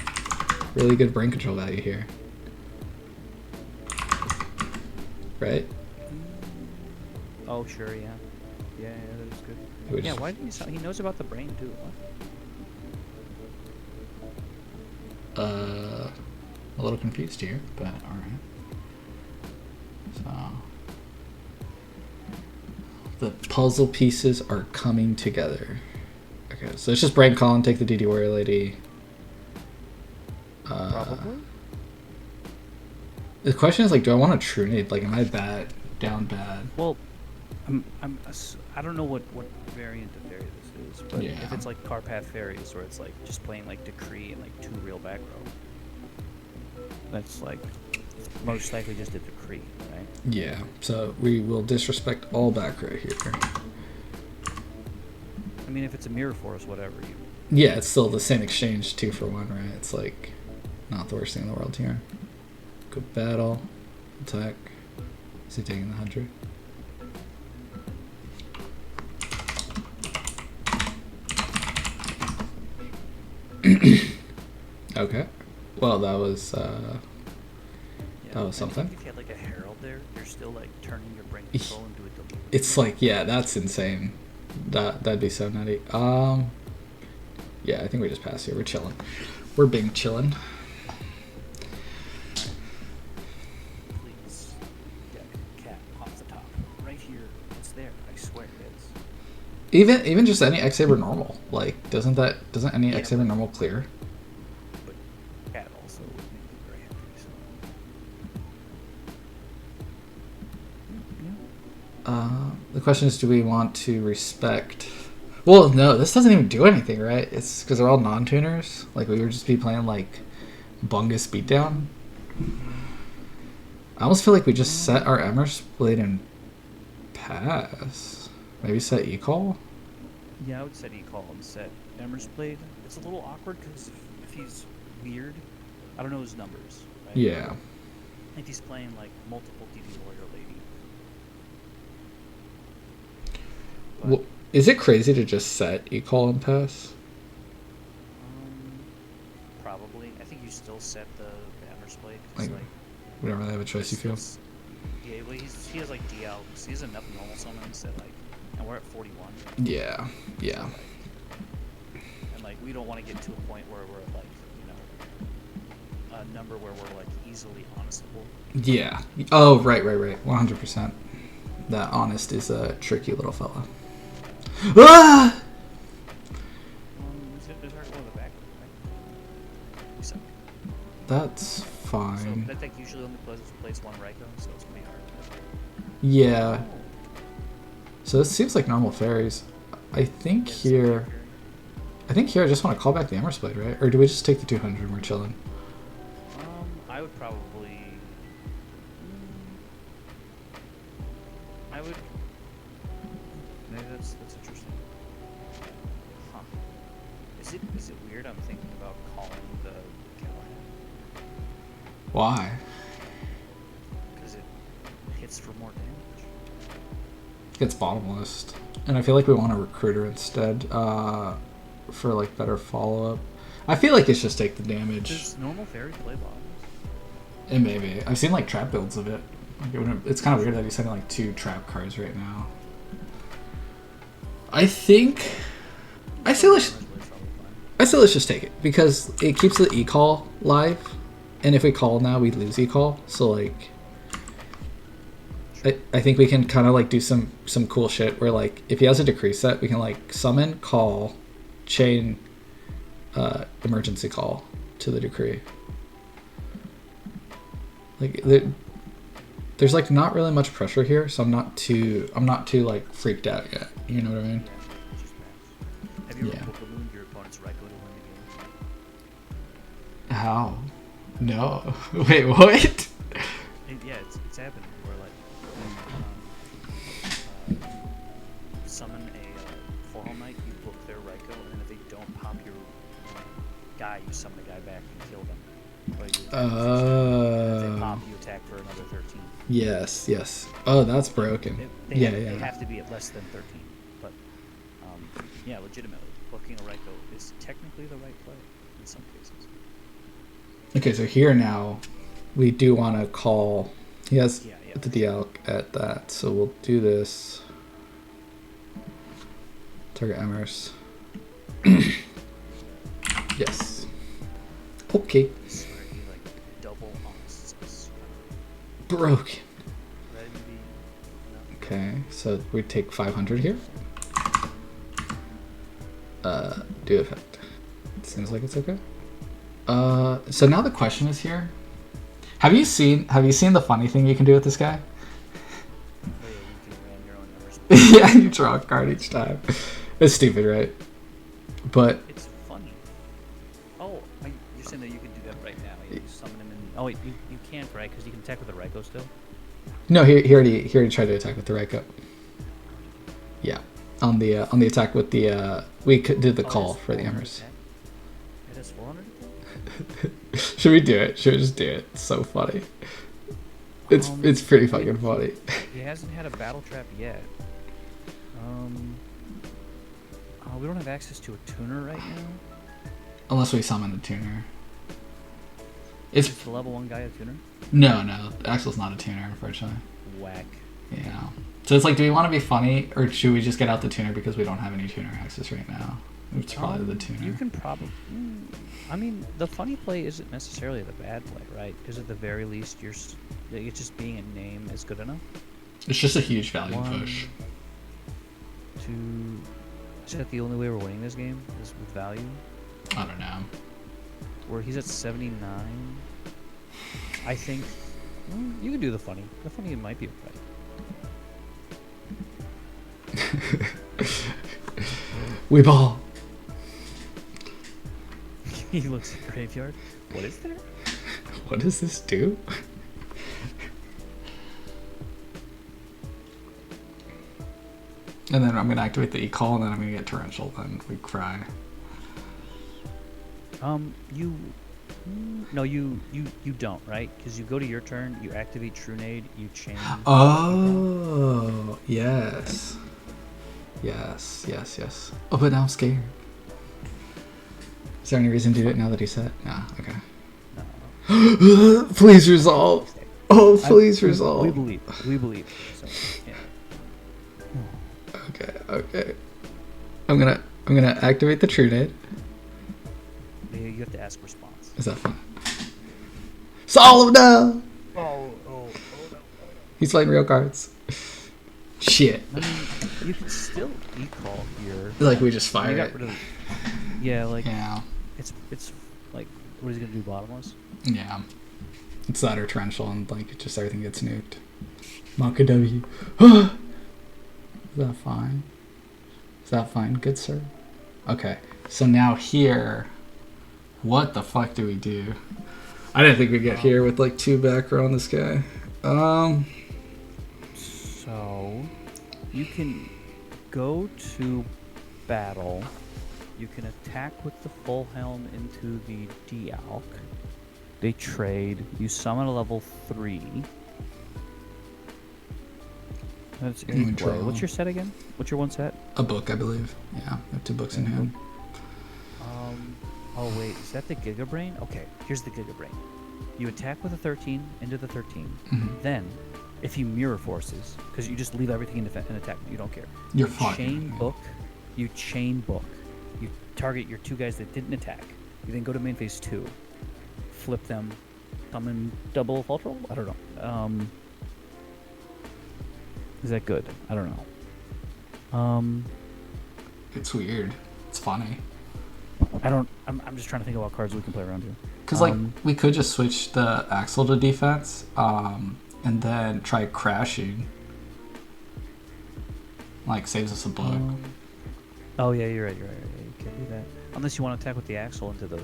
really good brain control value here. Right?
Oh, sure, yeah. Yeah, that is good.
Which-
Yeah, why didn't he knows about the brain, too. What?
A little confused here, but alright. So... the puzzle pieces are coming together. Okay, so it's just Brain Colin, take the DD Warrior Lady.
Probably?
The question is like, do I want a true nade? Like, am I down bad?
Well, I don't know what variant of fairy this is, but
Yeah.
if it's like Carpath Fairies, or it's like just playing like Decree and like 2 real back row, that's like most likely just a Decree, right?
Yeah. So we will disrespect all back row here.
I mean, if it's a Mirror Force, whatever.
Yeah, it's still the same exchange 2 for 1, right? It's like not the worst thing in the world here. Go battle, attack. Is he taking the 100? Okay. Well, that was something.
If you had like a Herald there, you're still like turning your brain control into a delivery.
It's like, yeah, that's insane. That'd be so nutty. Yeah, I think we just pass here. We're chilling. We're being chilling.
Please, deck cat off the top, right here. It's there. I swear it is.
Even just any X-SABER normal, like doesn't any X-SABER normal clear?
But cat also would make me very happy. So. Yeah.
The question is, do we want to respect? Well, no, this doesn't even do anything, right? It's because they're all non-tuners. Like, we would just be playing, like, Bungus Beatdown. I almost feel like we just set our Emmer's Blade and pass. Maybe set E-Call?
Yeah, I would set E-Call and set Emmer's Blade. It's a little awkward because if he's weird, I don't know his numbers, right?
Yeah.
If he's playing, like, multiple DD Warrior Lady. But,
Well, is it crazy to just set E-Call and pass?
probably. I think you still set the Emmer's Blade. 'Cause,
Like, we don't really have a choice, you feel?
Yeah, well, he has like DL. So he has enough normal summons that like, and we're at 41.
Yeah. Yeah.
So, like, and like we don't want to get to a point where we're at, like, a number where we're like easily honestable.
Yeah. Oh, right. 100%. That honest is a tricky little fella. Ah!
There's our goal in the back, right? We suck.
That's
So
fine.
that deck usually only plays 1 Raikou, so it's pretty hard.
Yeah. So this seems like normal fairies. I think here I just want to call back the Emmer's Blade, right? Or do we just take the 200 and we're chilling?
I would probably. I would. Maybe that's interesting. Huh. Is it weird? I'm thinking about calling the Callahan
Why?
because it hits for more damage.
It's bottomless. And I feel like we want a recruiter instead, for like better follow-up. I feel like it's just take the damage.
Does normal fairy play bottoms?
And maybe. I've seen like trap builds of it. Like, it's kind of weird that he's sending like 2 trap cards right now. I say let's just take it because it keeps the E-Call live, and if we call now, we lose E-Call. So like, I think we can kind of like do some cool shit where like if he has a decree set, we can like summon, call, chain, emergency call to the decree. Like there's like not really much pressure here, so I'm not too like freaked out yet. You know what I mean?
Have you ever
Yeah.
Pokemon your opponent's Raikou to win the game?
How? No. Wait, what?
Yeah, it's happened where like summon a 4-hole knight, you book their Raikou, and then if they don't pop your guy, you summon a guy back and kill them. Or you, and if they pop, you attack for another 13.
Yes. Oh, that's broken.
They
Yeah.
have to be at less than 13. But yeah, legitimately, booking a Raikou is technically the right play in some cases.
Okay, so here now, we do want to call. He has the DL at that, so we'll do this. Target Emmer's. Yes. Okay.
I swear he like double honests us.
Broken.
Ready to be,
Okay, so we take 500 here. Do effect. Seems like it's okay. So now the question is here. Have you seen the funny thing you can do with this guy?
Oh, yeah, you can ram your own numbers.
Yeah, you draw a card each time. It's stupid, right? But
It's funny. Oh, you're saying that you can do that right now. You summon him in. Oh, wait, you can't, right? Because you can attack with the Raikou still.
no, he already tried to attack with the Raikou. Yeah, on the attack with the we did the call for the Embers.
It has 400.
Should we do it? Should we just do it? It's so funny. It's pretty fucking funny.
He hasn't had a battle trap yet. We don't have access to a tuner right now.
Unless we summon a tuner.
Is the level 1 guy a tuner?
No. Axel's not a tuner, unfortunately.
Whack.
Yeah. So it's like, do we want to be funny, or should we just get out the tuner because we don't have any tuner access right now? It's probably the tuner.
You can probably... I mean, the funny play isn't necessarily the bad play, right? Because at the very least, it's just being a name is good enough.
It's just a huge value
1,
push.
2... Is that the only way we're winning this game? Is with value?
I don't know.
Where he's at 79. I think you can do the funny. The funny might be okay.
We ball.
He looks at the graveyard. What is there?
What does this do? And then I'm gonna activate the e-call, and then I'm gonna get torrential. Then we cry.
You don't, right? Because you go to your turn, you activate Trunade, you chain.
Oh, yes. Oh, but now I'm scared. Is there any reason to do it now that he's set? No, okay.
No.
Please resolve. Oh, please resolve.
We believe. So, yeah.
Okay. I'm gonna activate the Trunade.
You have to ask response.
Is that fun? Solve now!
Oh no.
He's playing real cards. Shit.
I mean, you can still e-call here.
Like we just fire
got
it.
rid of yeah, like
Yeah.
It's like, what is he gonna do? Bottomless?
Yeah. It's that or torrential, and like just everything gets nuked. Maka W. Is that fine? Is that fine, good sir? Okay. So now here, what the fuck do we do? I didn't think we'd get here with like 2 back row on this guy.
So you can go to battle. You can attack with the full helm into the Dialk. They trade. You summon a level 3. That's in play. What's your set again? What's your one set?
A book, I believe. Yeah, I have 2 books in hand.
Oh wait, is that the Giga Brain? Okay, here's the Giga Brain. You attack with a 13 into the 13.
Mm-hmm.
Then, if he mirror forces, because you just leave everything in attack, you don't care.
You're
you
fucking.
chain book. You target your 2 guys that didn't attack. You then go to main phase 2. Flip them. Summon double fault roll? I don't know. Is that good? I don't know.
It's weird. It's funny.
I'm just trying to think about cards we can play around here.
Because like we could just switch the Axel to defense, and then try crashing. Like saves us a block.
Oh yeah, you're right. Yeah, you can do that. Unless you want to attack with the Axel into the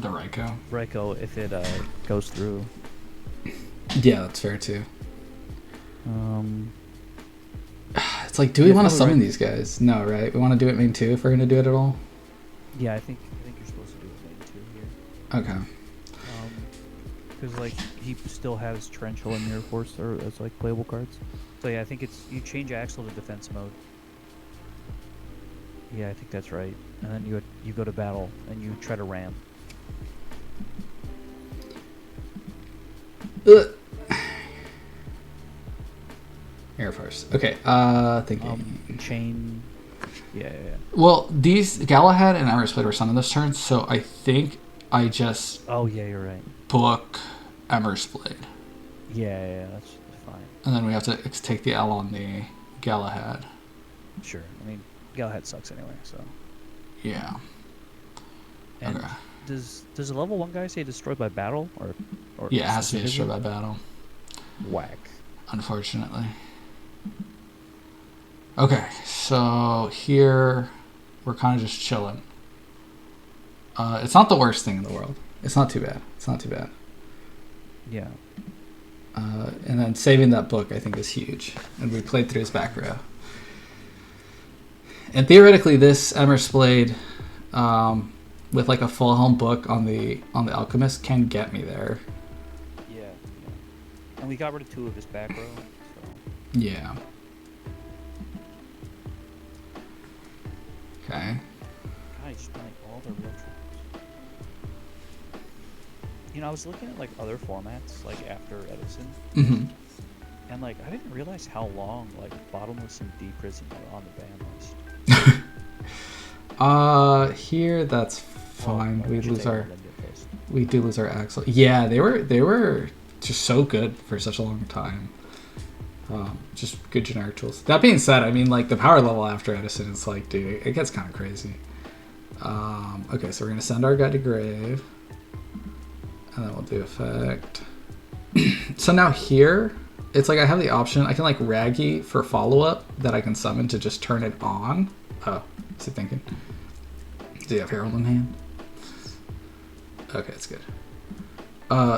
Raikou.
Raikou if it goes through.
Yeah, that's fair too. It's like, do we want to summon these guys? No, right? We want to do it main 2 if we're gonna do it at all.
Yeah, I think you're supposed to do it main 2 here.
Okay.
Because like he still has Torrential and Mirror Force as like playable cards. So yeah, I think it's you change Axel to defense mode. Yeah, I think that's right. And then you go to battle and you try to ram.
Air Force. Okay. Thinking.
Chain. Yeah.
Well, these Galahad and Ember Split were summoned this turn, so I think I just.
Oh yeah, you're right.
Book Ember Split.
Yeah, that's fine.
And then we have to take the L on the Galahad.
Sure. I mean, Galahad sucks anyway, so.
Yeah.
And
okay.
does a level 1 guy say destroyed by battle or
Yeah, it has to be
specifically?
destroyed by battle.
Whack.
Unfortunately. Okay, so here we're kind of just chilling. It's not the worst thing in the world. It's not too bad. It's not too bad.
Yeah.
And then saving that book, I think, is huge. And we played through his back row. And theoretically, this Emer's Blade, with like a full helm book on the Alchemist, can get me there.
Yeah. And we got rid of 2 of his back row. So.
Yeah. Okay.
God, he's just playing all the real troops. You know, I was looking at like other formats, like after Edison,
Mm-hmm.
and like I didn't realize how long like Bottomless and Deep Prison were on the ban list.
Here that's fine.
We lose our.
We do lose our Axel. Yeah, they were just so good for such a long time. Just good generic tools. That being said, I mean, like the power level after Edison is like, dude, it gets kind of crazy. Okay, so we're gonna send our guy to grave, and then we'll do effect. So now here, it's like I have the option. I can like Raggy for follow up that I can summon to just turn it on. Oh, is it thinking? Do you have Herald in hand? Okay, it's good.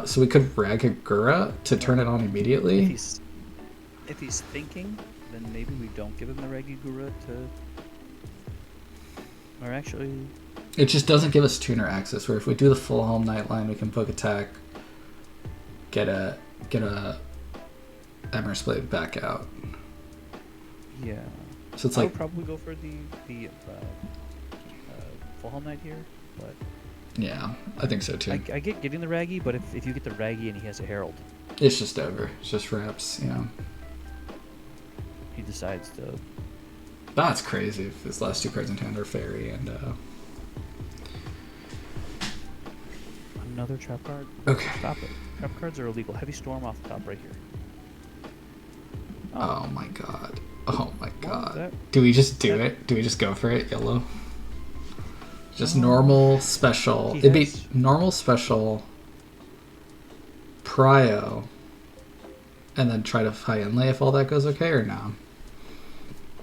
So we could Ragagura to turn it on immediately.
If he's thinking, then maybe we don't give him the Regigura to... Or actually...
It just doesn't give us tuner access, where if we do the full home Nightline, we can book attack, get a Emer's Blade back out.
Yeah.
So it's
I
like...
would probably go for the full home Knight here, but...
Yeah, I think so too.
I get getting the Raggy, but if you get the Raggy and he has a Herald...
It's just over. It's just reps, you know.
He decides to...
That's crazy if his last 2 cards in hand are Fairy and...
Another trap card?
Okay.
Stop it. Trap cards are illegal. Heavy Storm off the top right here.
Oh my god. Oh my god.
That?
Do we just do it? Do we just go for it? Yellow? Just normal, special. It'd be normal, special, prio, and then try to high inlay if all that goes okay or no?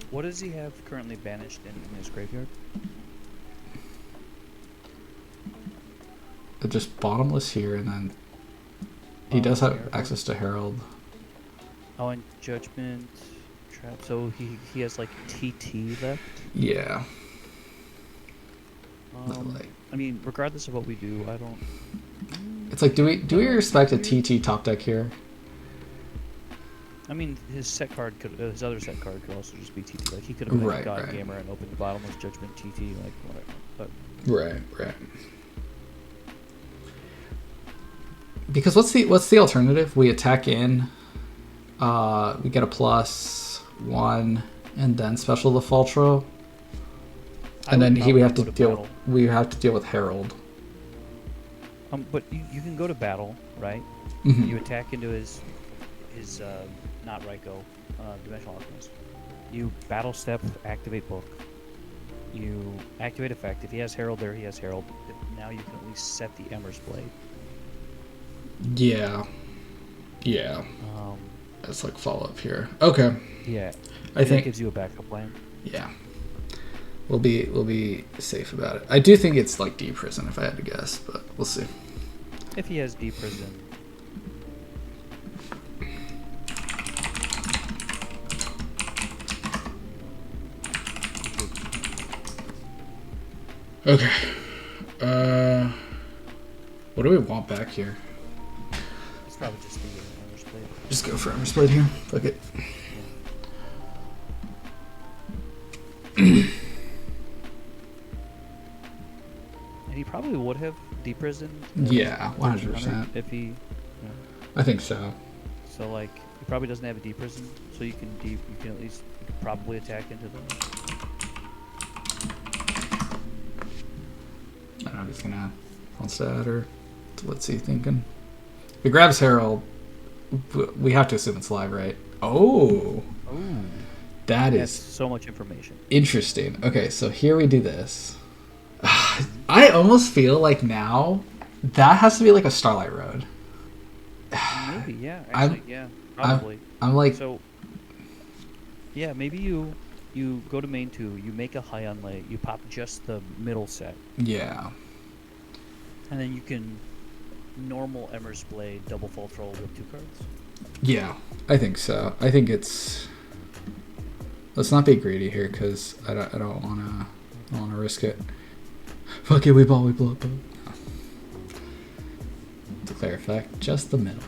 What does he have currently banished in his graveyard?
Just bottomless here, and then he does have access to Herald.
Oh, and Judgment, Trap. So he has like TT left.
Yeah.
I mean, regardless of what we do, I don't.
It's like, do we respect a TT top deck here?
I mean, his other set card could also just be TT. Like he could have been a God Gamer and opened the Bottomless Judgment TT, like whatever. But
right. Because what's the alternative? We attack in, we get a +1, and then special the Faltro, and then we have to deal with Herald.
But you can go to battle, right?
Mm-hmm.
You attack into his not Raikou, Dimensional Alchemist. You battle step, activate book. You activate effect. If he has Herald there, he has Herald. Now you can at least set the Emer's Blade.
Yeah. That's like follow up here. Okay.
Yeah.
I think
it gives you a backup plan.
Yeah. We'll be safe about it. I do think it's like Deep Prison if I had to guess, but we'll see.
If he has Deep Prison.
Okay. What do we want back here?
It's probably just the Emer's Blade.
Just go for Emer's Blade here. Fuck it.
And he probably would have Deep Prison.
Yeah, 100%.
If he.
I think so.
So like, he probably doesn't have a Deep Prison, so you can at least probably attack into them.
I don't know if he's gonna wants to add or what's he thinking? If he grabs Herald, we have to assume it's live, right? Oh, That's
so much information.
Interesting. Okay, so here we do this. I almost feel like now that has to be like a Starlight Road.
Maybe, yeah. Actually, yeah, probably.
I'm like,
So, yeah, maybe you go to main 2, you make a high on late, you pop just the middle set,
yeah.
and then you can normal Emmer's Blade double full troll with 2 cards.
Yeah, I think so. I think it's. Let's not be greedy here, because I don't wanna risk it. Fuck it, we blow up. No. Declare effect, just the middle.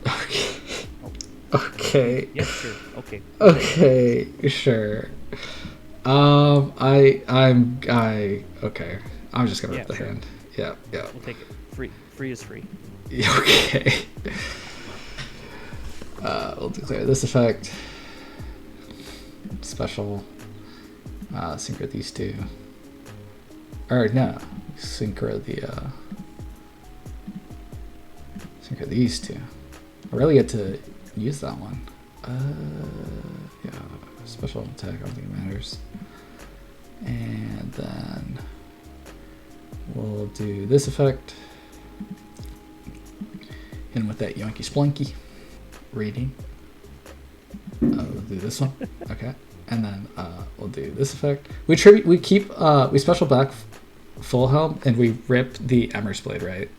Okay. Okay.
Yes, sure. Okay.
Okay, sure. Okay. I'm just gonna rip the hand. Yeah.
We'll take it. Free. Free is free.
Okay. We'll declare this effect. Special. Synchro these 2. Or no. Synchro these 2. I really get to use that one. Yeah. Special attack, I don't think it matters. And then we'll do this effect. Hit him with that Yoinky Splunky. Reading. We'll do this one. Okay. And then we'll do this effect. We special back full helm and we rip the Emmer's Blade, right?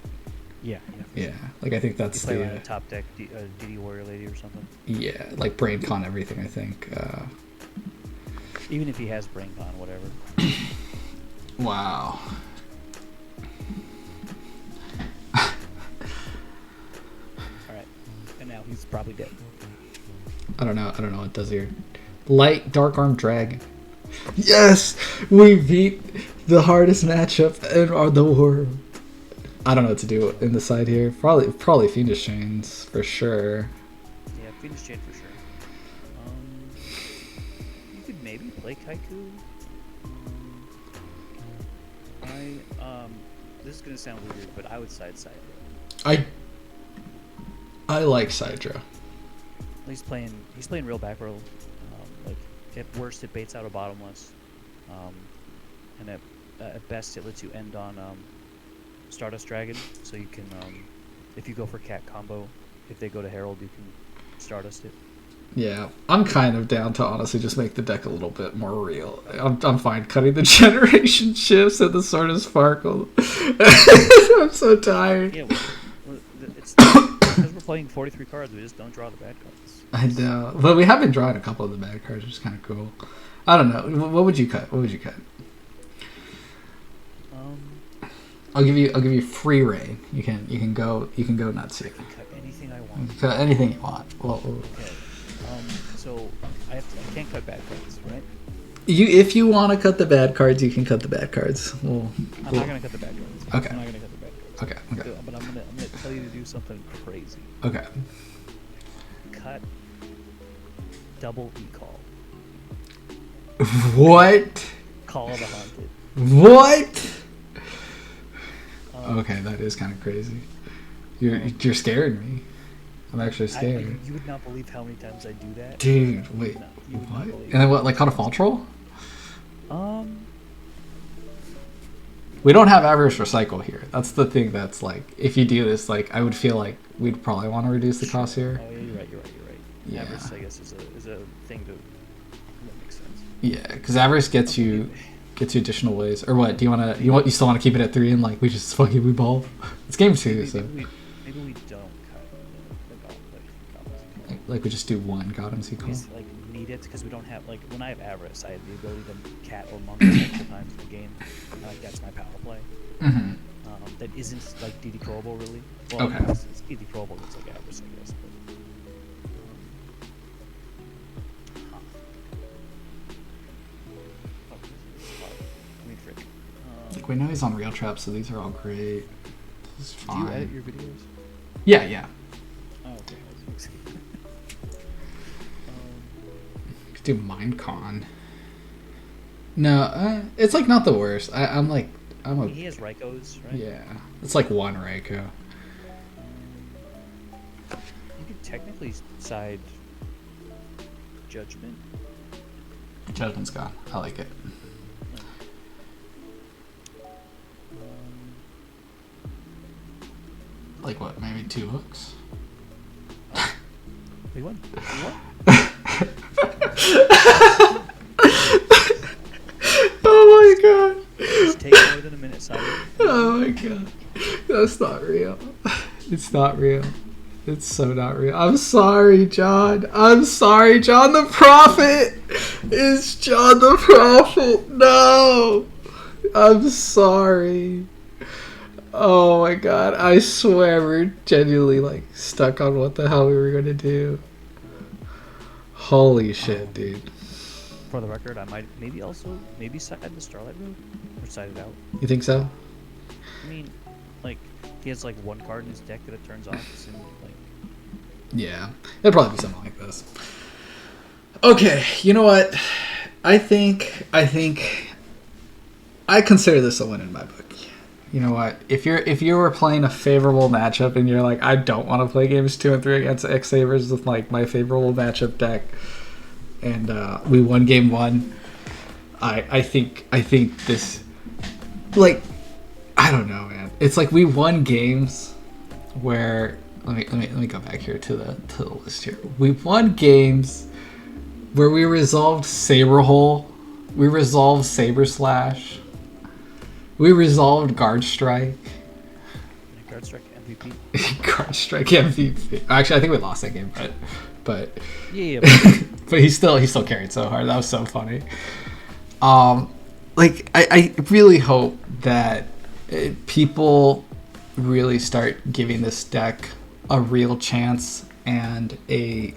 Yeah.
Yeah. Like I think that's
you play the top deck DD Warrior Lady or something.
Yeah, like Brain Con everything, I think.
Even if he has Brain Con, whatever.
Wow.
Alright. And now he's probably dead.
I don't know what it does here. Light Dark Arm Dragon. Yes! We beat the hardest matchup in the world. I don't know what to do in the side here. Probably Fiendish Chains for sure.
Yeah, Fiendish Chain for sure. You could maybe play Kaiku. This is gonna sound weird, but I would side Sidra.
I like Sidra.
He's playing real back row. Like at worst it baits out a bottomless, and at best it lets you end on Stardust Dragon. So you can, if you go for cat combo, if they go to Herald, you can Stardust it. Yeah,
I'm kind of down to honestly just make the deck a little bit more real. I'm fine cutting the generation shifts and the sort of sparkle. I'm so tired.
Yeah, it's because we're playing 43 cards, we just don't draw the bad cards.
I know, but we have been drawing a couple of the bad cards, which is kind of cool. I don't know. What would you cut? I'll give you free reign. You can go nuts here.
I can cut anything I want.
You can cut anything you want. Well,
okay. So I can't cut bad cards, right?
If you want to cut the bad cards, you can cut the bad cards.
I'm not gonna cut the bad cards.
Okay.
I'm not gonna cut the bad cards.
Okay.
But I'm gonna tell you to do something crazy.
Okay.
Cut double e-call.
What?
Call of the Haunted.
What? Okay, that is kind of crazy. You're scaring me. I'm actually scared.
You would not believe how many times I do that.
Dude, wait. What? And then what? Like, caught a fall troll? We don't have Avarice Recycle here. That's the thing that's like, if you do this, like, I would feel like we'd probably want to reduce the cost here.
Oh, yeah, you're right.
Yeah.
Avarice, I guess, is a thing that makes sense.
Yeah, because Avarice gets you additional ways. Or what? You still want to keep it at 3 and like we just fucking we ball? It's game 2,
maybe
so
maybe we don't cut the gauntlet.
Like we just do one God MC call.
Like need it because we don't have like when I have Avarice, I have the ability to cat or monk multiple times in the game. Like that's my power play.
Mm-hmm.
That isn't like DD Crowable really. Well,
Okay.
It's DD Crowable. It's like Avarice, I guess. But,
Like we know he's on Real Trap, so these are all great. This is fine.
Do you edit your videos?
Yeah.
Oh, okay.
Could do Minecon. No, it's like not the worst. He
has Raikos, right?
Yeah, it's like one Raiko.
You could technically side Judgment.
Judgment's gone. I like it. like what, maybe 2 hooks.
Big one.
Oh my god.
Just take more than a minute, Simon.
Oh my god. That's not real. It's not real. It's so not real. I'm sorry, John. I'm sorry, John the Prophet. It's John the Prophet. No. I'm sorry. Oh my god. I swear we're genuinely like stuck on what the hell we were going to do. Holy shit, dude.
For the record, I might maybe side the Starlight Road or side it out.
You think so?
I mean, like, he has like one card in his deck that it turns off. So, like,
yeah, it'll probably be something like this. Okay, you know what? I think I consider this a win in my book. You know what? If you were playing a favorable matchup and you're like, I don't want to play games 2 and 3 against X-SABERs with like my favorable matchup deck, and we won game 1, I think this, like, I don't know, man. It's like we won games where let me go back here to the list here. We won games where we resolved Saber Hole, we resolved Saber Slash, we resolved Guard Strike.
Guard Strike MVP.
Guard Strike MVP. Actually, I think we lost that game, but
yeah.
But he still carried so hard. That was so funny. Like I really hope that people really start giving this deck a real chance and a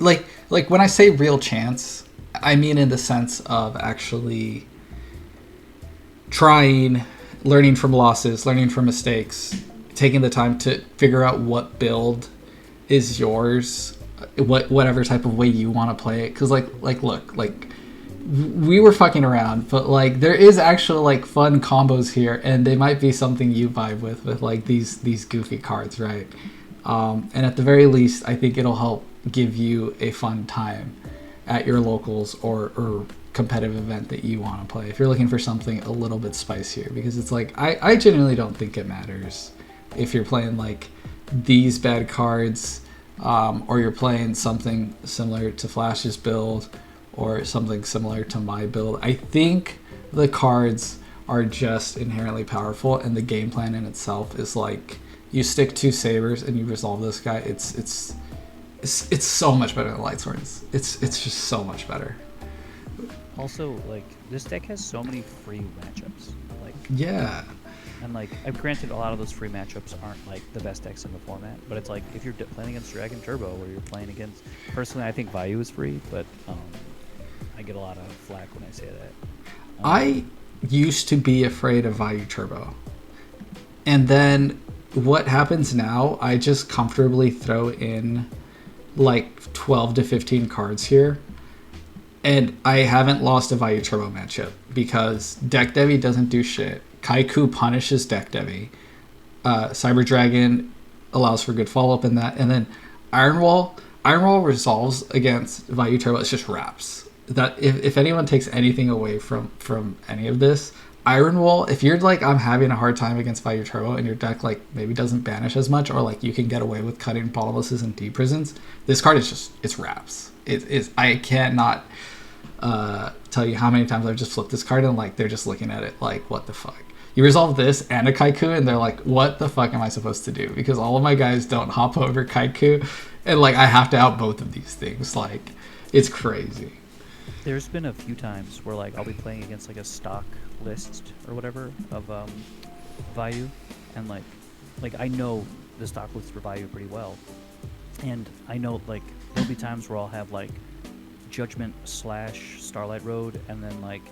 like when I say real chance, I mean in the sense of actually trying, learning from losses, learning from mistakes, taking the time to figure out what build is yours, whatever type of way you want to play it. Because look, we were fucking around, but like there is actually like fun combos here, and they might be something you vibe with like these goofy cards, right? And at the very least, I think it'll help give you a fun time at your locals or competitive event that you want to play if you're looking for something a little bit spicier. Because it's like I genuinely don't think it matters if you're playing like these bad cards, or you're playing something similar to Flash's build or something similar to my build. I think the cards are just inherently powerful, and the game plan in itself is like you stick 2 Sabers and you resolve this guy. It's so much better than Light Swords. It's just so much better.
Also, like, this deck has so many free matchups. Like,
yeah.
And like, I've granted a lot of those free matchups aren't like the best decks in the format, but it's like if you're playing against Dragon Turbo or you're playing against, personally, I think Vayu is free, but I get a lot of flack when I say that.
I used to be afraid of Vayu Turbo, and then what happens now? I just comfortably throw in like 12 to 15 cards here, and I haven't lost a Vayu Turbo matchup because Deck Devi doesn't do shit. Kaiku punishes Deck Devi. Cyber Dragon allows for good follow-up in that. And then Iron Wall resolves against Vayu Turbo. It's just wraps. That if anyone takes anything away from any of this, Iron Wall, if you're like, I'm having a hard time against Vayu Turbo and your deck like maybe doesn't banish as much, or like you can get away with cutting Bottomlesses and Deep Prisons, this card is just, it's wraps. I cannot tell you how many times I've just flipped this card and like they're just looking at it like, what the fuck? You resolve this and a Kaiku and they're like, what the fuck am I supposed to do? Because all of my guys don't hop over Kaiku, and like I have to out both of these things. Like, it's crazy.
There's been a few times where like I'll be playing against like a stock list or whatever of Vayu, and like I know the stock list for Vayu pretty well, and I know like there'll be times where I'll have like Judgment / Starlight Road, and then like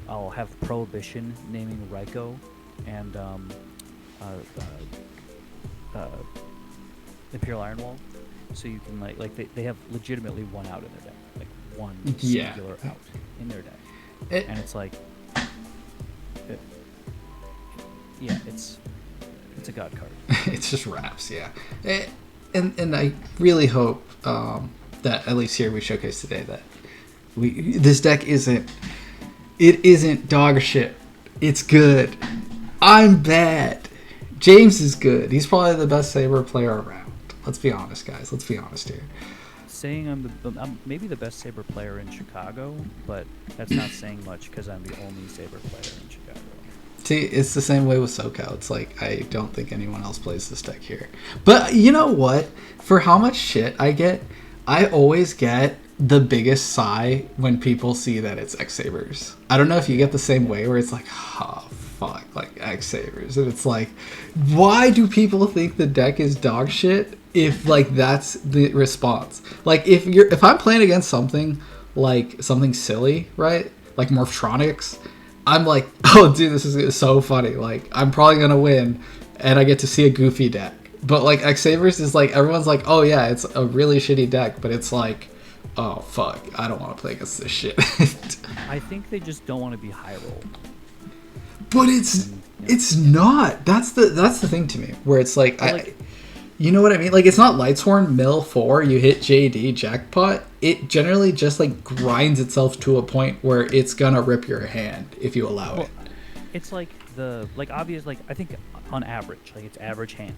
I'll have Prohibition naming Raiko and Imperial Iron Wall, so you can like they have legitimately one out in their deck, like one singular out in their deck, and it's like, it's a god card.
It's just wraps, yeah. And I really hope that at least here we showcase today that this deck isn't dog shit. It's good. I'm bad. James is good. He's probably the best Saber player around. Let's be honest, guys. Let's be honest here.
Saying I'm maybe the best Saber player in Chicago, but that's not saying much because I'm the only Saber player in Chicago.
See, it's the same way with SoCal. It's like, I don't think anyone else plays this deck here. But you know what? For how much shit I get, I always get the biggest sigh when people see that it's X-SABERs. I don't know if you get the same way where it's like, oh, fuck, like X-SABERs. And it's like, why do people think the deck is dog shit if, like, that's the response? Like, if I'm playing against something, like, something silly, right? Like Morphtronics, I'm like, oh, dude, this is so funny. Like, I'm probably going to win, and I get to see a goofy deck. But, like, X-SABERs is like, everyone's like, oh, yeah, it's a really shitty deck. But it's like, oh, fuck, I don't want to play against this shit.
I think they just don't want to be high roll.
But it's not. That's the thing to me, where it's like, you know what I mean? Like, it's not Lightshorn, mill 4, you hit JD, jackpot. It generally just, like, grinds itself to a point where it's gonna rip your hand if you allow it.
It's like obvious, like, I think on average, like, its average hand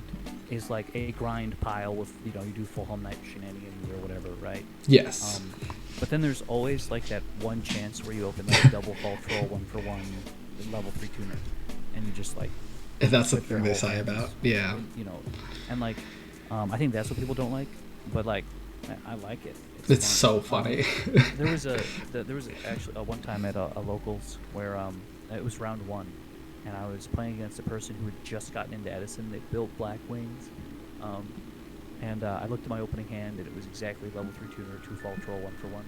is like a grind pile with, you know, you do full home night shenanigans or whatever, right?
Yes.
But then there's always, like, that one chance where you open, like, a double fault troll, 1-for-1, level 3 tuner, and you just, like...
And that's the thing they say about, yeah.
You know, and, like, I think that's what people don't like, but, like, I like it.
It's so funny.
There was actually one time at a locals where it was round 1, and I was playing against a person who had just gotten into Edison. They built Black Wings, and I looked at my opening hand, and it was exactly level 3 tuner, 2 fault troll, 1-for-1.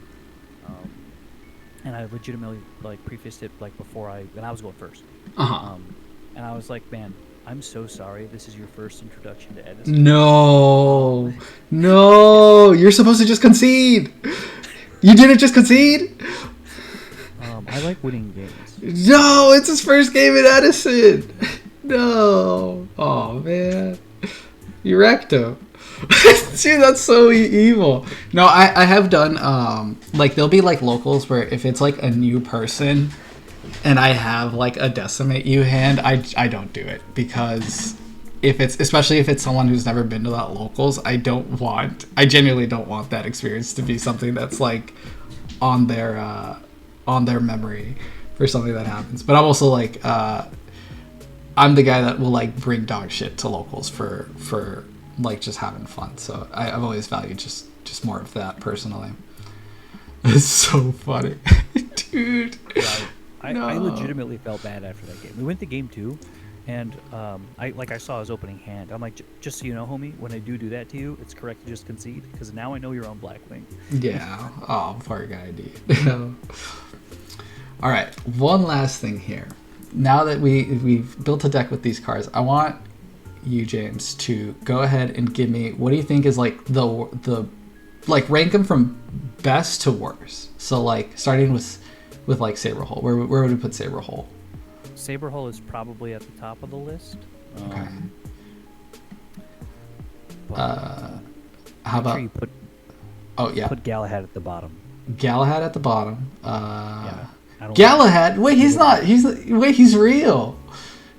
And I legitimately, like, prefaced it, like, and I was going first. And I was like, man, I'm so sorry. This is your first introduction to Edison.
No, you're supposed to just concede. You didn't just concede.
I like winning games.
No, it's his first game in Edison. No, oh man, you wrecked him. Dude, that's so evil. No, I have done like, there'll be like locals where if it's like a new person and I have like a decimate you hand, I don't do it, because especially if it's someone who's never been to that locals, I genuinely don't want that experience to be something that's like on their memory for something that happens. But I'm also like, I'm the guy that will like bring dog shit to locals for like just having fun. So I've always valued just more of that personally. It's so funny. Dude.
Yeah, I legitimately felt bad after that game. We went to game 2, and I saw his opening hand. I'm like, just so you know, homie, when I do that to you, it's correct to just concede, because now I know you're on Blackwing.
Yeah. Oh, poor guy, dude. All right, one last thing here. Now that we've built a deck with these cards, I want you, James, to go ahead and give me, what do you think is like the like, rank them from best to worst. So like starting with like Saber Hole. Where would we put Saber Hole?
Saber Hole is probably at the top of the list.
Okay. How about?
You put, put Galahad at the bottom.
Galahad at the bottom.
Yeah.
Galahad. Wait, he's not. He's real.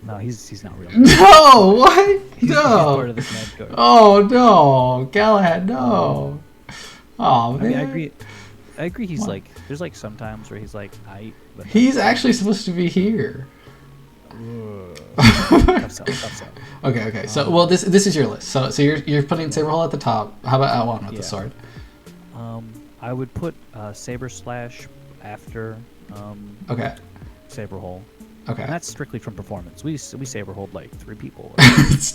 No, he's not real.
No, what?
He's part of this match card.
Oh no, Galahad, no. Oh man.
I mean, I agree. He's like, there's like sometimes where he's like,
he's actually supposed to be here.
Tough sell.
Okay. So, well, this is your list. So you're putting Saber Hole at the top. How about L1 with the sword?
I would put Saber Slash after.
Okay.
Saber Hole.
Okay.
And that's strictly from performance. We Saber Hold like 3 people.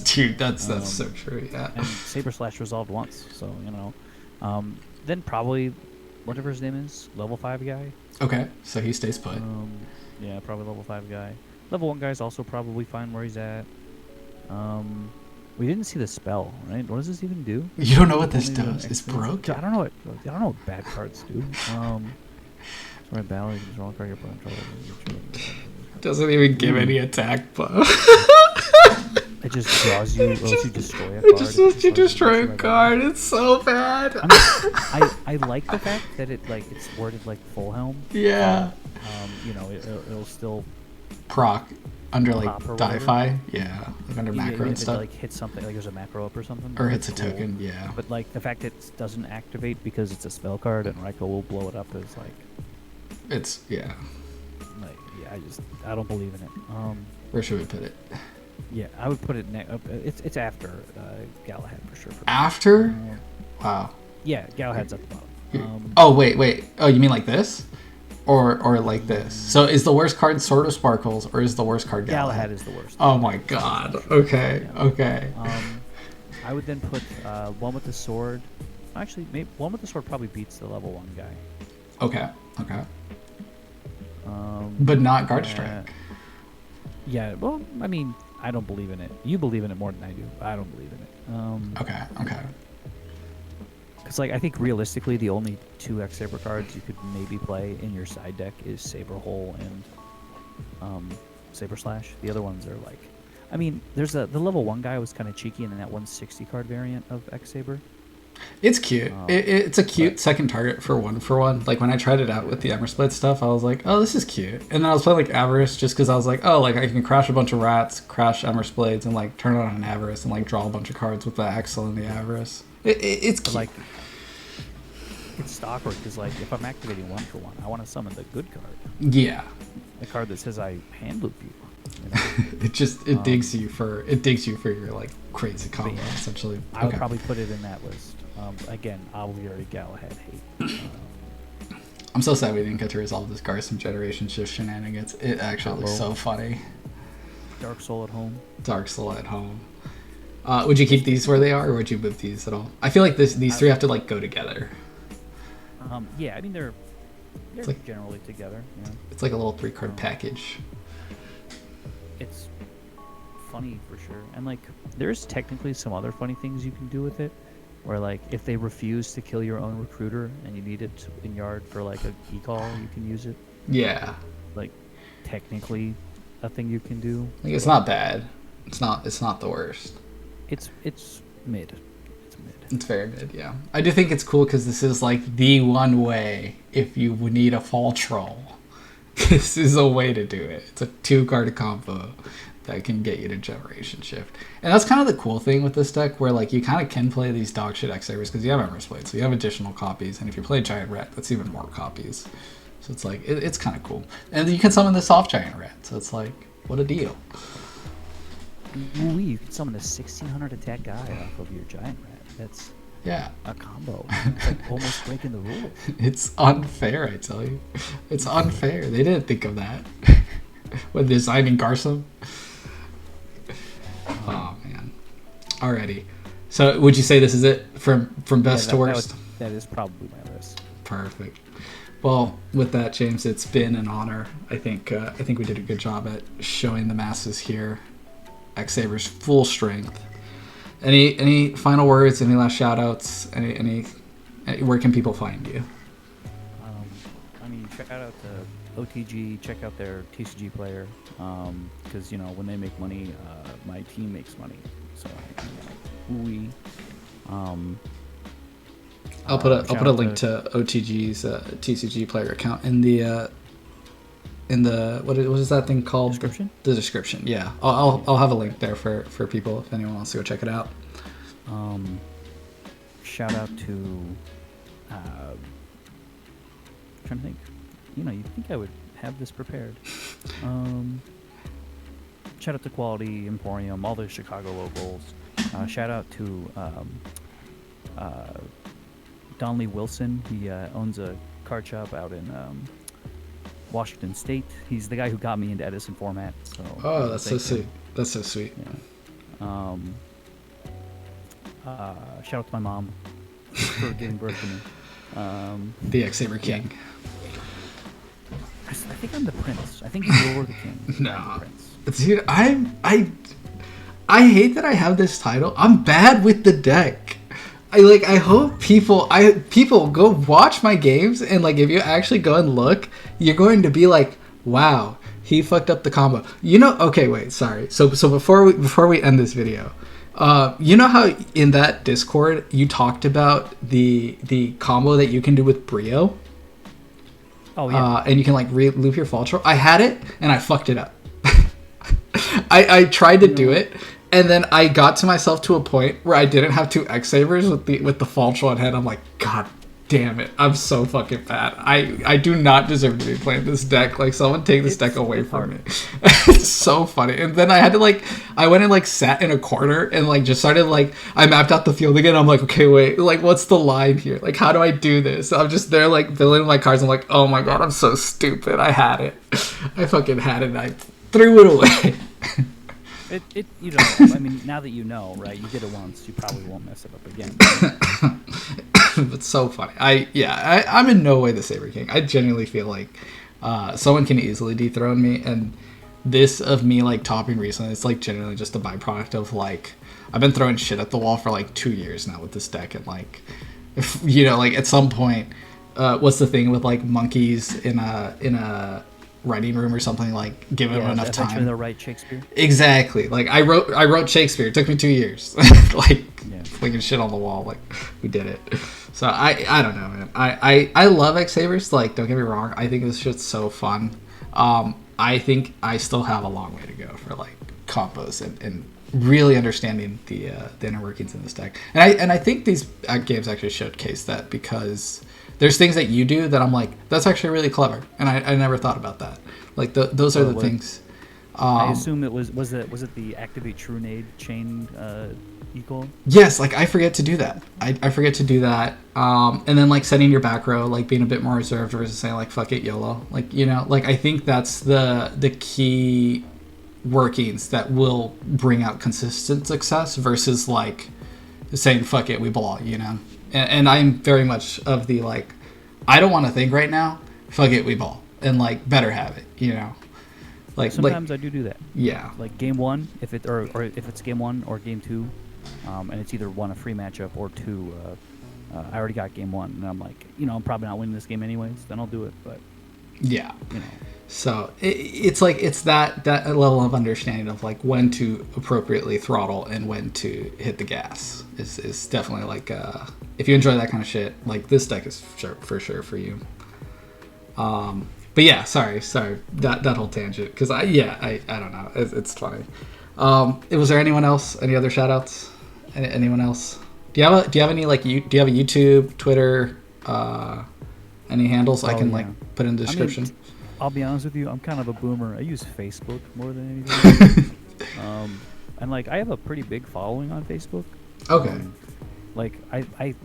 Dude, that's so true. Yeah.
And Saber Slash resolved once, so you know. Then probably whatever his name is, level 5 guy.
Okay, so he stays put.
Yeah, probably level 5 guy. Level 1 guy's also probably fine where he's at. We didn't see the spell, right? What does this even do?
You don't know what this does. It's broken.
I don't know what bad cards do. Red Ballad, you can draw a card, your opponent
doesn't even give any attack buff.
It just draws you, lets you destroy a card.
It just lets you destroy a card. It's so bad.
I like the fact that it's worded like full helm.
Yeah.
You know, it'll still
proc. under like
pop or whatever.
Di-Fi, yeah, like under macro and
if
stuff,
it like hits something, like there's a macro up or something,
or
that's
hits a
cool.
token, yeah.
But like the fact it doesn't activate because it's a spell card and Raikou will blow it up is like,
It's yeah.
I don't believe in it.
Where should we put it?
Yeah, I would put it. It's after Galahad for sure. For me.
After? Wow.
Yeah, Galahad's at the bottom.
Oh wait. Oh, you mean like this, or like this? So is the worst card Sword of Sparkles, or is the worst card Galahad?
Galahad is the worst.
Oh my god. Okay.
Yeah.
Okay.
I would then put one with the sword. Actually, maybe one with the sword probably beats the level 1 guy.
Okay. But not Guard Strike.
Yeah. Well, I mean, I don't believe in it. You believe in it more than I do. I don't believe in it.
Okay.
Because like I think realistically, the only 2 X-SABER cards you could maybe play in your side deck is Saber Hole and Saber Slash. The other ones are like, I mean, there's the level 1 guy was kind of cheeky in that 160 card variant of X-SABER.
It's cute. It's a cute second target for one. Like when I tried it out with the Emersplit stuff, I was like, oh, this is cute. And then I was playing like Avarice just because I was like, oh, like I can crash a bunch of rats, crash Emersplades, and like turn it on an Avarice and like draw a bunch of cards with the Axel and the Avarice. It's cute.
Like, it's awkward because like if I'm activating 1-for-1, I want to summon the good card.
Yeah.
The card that says I hand loop you.
It digs you for your like crazy combo essentially.
I would probably put it in that list. Again, obviously Galahad hate.
I'm so sad we didn't get to resolve this Garson Generation Shift shenanigans. It actually looks so funny.
Dark Soul at home.
Dark Soul at home. Would you keep these where they are, or would you move these at all? I feel like these three have to like go together.
Yeah, I mean they're
like,
generally together. Yeah.
It's like a little 3-card package.
It's funny for sure, and like there's technically some other funny things you can do with it. Where like if they refuse to kill your own recruiter and you need it in yard for like a e-call, you can use it.
Yeah.
Like technically a thing you can do.
Like it's not bad. It's not the worst.
It's mid. It's mid.
It's very mid, yeah. I do think it's cool because this is like the one way if you would need a fall troll. This is a way to do it. It's a 2-card combo that can get you to Generation Shift. And that's kind of the cool thing with this deck, where like you kind of can play these dog shit X-Sabers because you have Emersplate, so you have additional copies, and if you play Giant Rat, that's even more copies. So it's like it's kind of cool. And you can summon this off Giant Rat, so it's like, what a deal.
Ooh, you can summon a 1600 attack guy off of your Giant Rat. That's a combo. It's like almost breaking the rules.
It's unfair, I tell you. It's unfair. They didn't think of that when designing Garson. Oh man. Alrighty. So would you say this is it from best to worst?
That is probably my list.
Perfect. Well, with that, James, it's been an honor. I think we did a good job at showing the masses here X-SABER's full strength. Any final words? Any last shout outs? Any where can people find you?
I mean, check out the OTG. Check out their TCG player. Because when they make money, my team makes money. So we.
I'll put a link to OTG's TCG player account in the what is that thing called?
Description?
The description. Yeah, I'll have a link there for people if anyone wants to go check it out.
Shout out to. Trying to think. You'd think I would have this prepared. Shout out to Quality Emporium, all the Chicago locals. Shout out to Donley Wilson. He owns a card shop out in Washington State. He's the guy who got me into Edison format. So
that's so sweet. That's so sweet.
Yeah. Shout out to my mom for giving birth to me.
The X-SABER King.
I think I'm the prince. I think you're the king.
No, dude, I hate that I have this title. I'm bad with the deck. I hope people go watch my games, and like if you actually go and look, you're going to be like, wow, he fucked up the combo. Okay, wait, sorry. So before we end this video, you know how in that Discord you talked about the combo that you can do with Brio? Oh yeah. And you can like loop your fall troll. I had it and I fucked it up. I tried to do it, and then I got to myself to a point where I didn't have 2 X-SABERs with the false one head. I'm like, God damn it, I'm so fucking bad. I do not deserve to be playing this deck. Like, someone take this deck away from me. It's so funny. And then I had to, like, I went and, like, sat in a corner and, like, just started, like, I mapped out the field again. I'm like, okay, wait, like, what's the line here? Like, how do I do this? I'm just there, like, filling my cards. I'm like, oh my God, I'm so stupid. I had it. I fucking had it, and I threw it away.
You know, I mean, now that you know, right? You did it once, you probably won't mess it up again.
It's so funny. I'm in no way the Saber King. I genuinely feel like someone can easily dethrone me, and this of me like topping recently, it's like genuinely just a byproduct of like I've been throwing shit at the wall for like 2 years now with this deck, and like if, you know, like at some point, what's the thing with like monkeys in a writing room or something, like give them enough time.
They'll write Shakespeare.
Exactly. Like I wrote Shakespeare. It took me 2 years. Like flinging shit on the wall. Like we did it. So I don't know, man. I love X-SABERs. Like, don't get me wrong. I think this shit's so fun. I think I still have a long way to go for like combos and really understanding the inner workings in this deck. And I think these games actually showcase that, because there's things that you do that I'm like, that's actually really clever, and I never thought about that. Like those are the things.
I assume it was it the activate true nade chain equal?
Yes, like I forget to do that. I forget to do that. And then like setting your back row, like being a bit more reserved versus saying like fuck it YOLO. Like, you know, like I think that's the key workings that will bring out consistent success versus like saying fuck it, we ball, you know. And I'm very much of the like, I don't want to think right now, fuck it, we ball, and like better have it, you know. Like
sometimes I do that.
Yeah.
Like game one, if it's game one or game two, and it's either one a free matchup or two, I already got game one, and I'm like, you know, I'm probably not winning this game anyways. Then I'll do it, but
yeah,
you know.
So it's like it's that level of understanding of like when to appropriately throttle and when to hit the gas is definitely like if you enjoy that kind of shit, like this deck is for sure for you. But yeah, sorry that whole tangent, because I don't know, it's funny. Was there anyone else? Any other shout outs? Anyone else? Do you have any like do you have a YouTube, Twitter, any handles I can like put in the description?
I mean, I'll be honest with you, I'm kind of a boomer. I use Facebook more than anything. And like I have a pretty big following on Facebook.
Okay.
Like I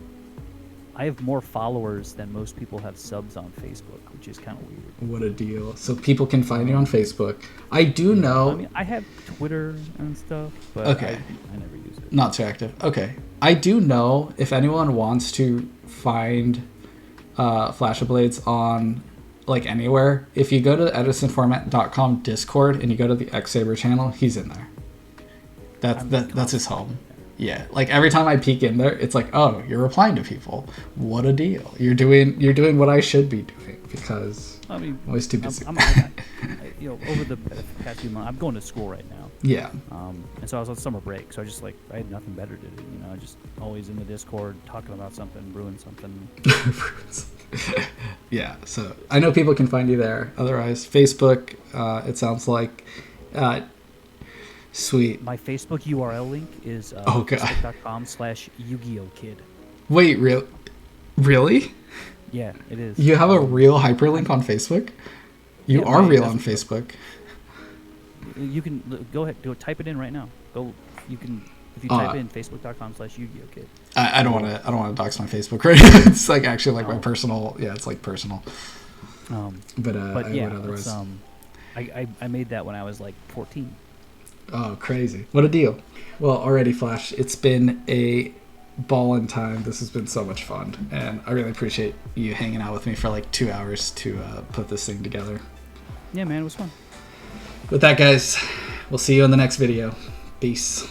have more followers than most people have subs on Facebook, which is kind of weird.
What a deal. So people can find you on Facebook. I do know.
I mean, I have Twitter and stuff, but
okay.
I never use it.
Not so active. Okay. I do know if anyone wants to find Flash of Blades on like anywhere, if you go to the edisonformat.com Discord and you go to the X-SABER channel, he's in there. That's his home. Yeah, like every time I peek in there, it's like, oh, you're replying to people. What a deal! You're doing what I should be doing, because
I mean,
I'm always too busy.
You know, over the past few months, I'm going to school right now.
Yeah.
And so I was on summer break, so I had nothing better to do. You know, just always in the Discord talking about something, brewing something.
Yeah. So I know people can find you there. Otherwise, Facebook. It sounds like. Sweet.
My Facebook URL link is facebook.com/Yu-Gi-Oh Kid.
Wait, really?
Yeah, it is.
You have a real hyperlink on Facebook? You are real on Facebook.
You can go ahead, type it in right now. You can if you type in facebook.com/Yu-Gi-Oh Kid. I
don't want to dox my Facebook right now. It's like actually like my personal. Yeah, it's like personal. But yeah, otherwise.
I made that when I was like 14.
Oh, crazy. What a deal. Well, already, Flash, it's been a ballin' time. This has been so much fun, and I really appreciate you hanging out with me for like 2 hours to put this thing together.
Yeah, man, it was fun.
With that, guys, we'll see you in the next video. Peace.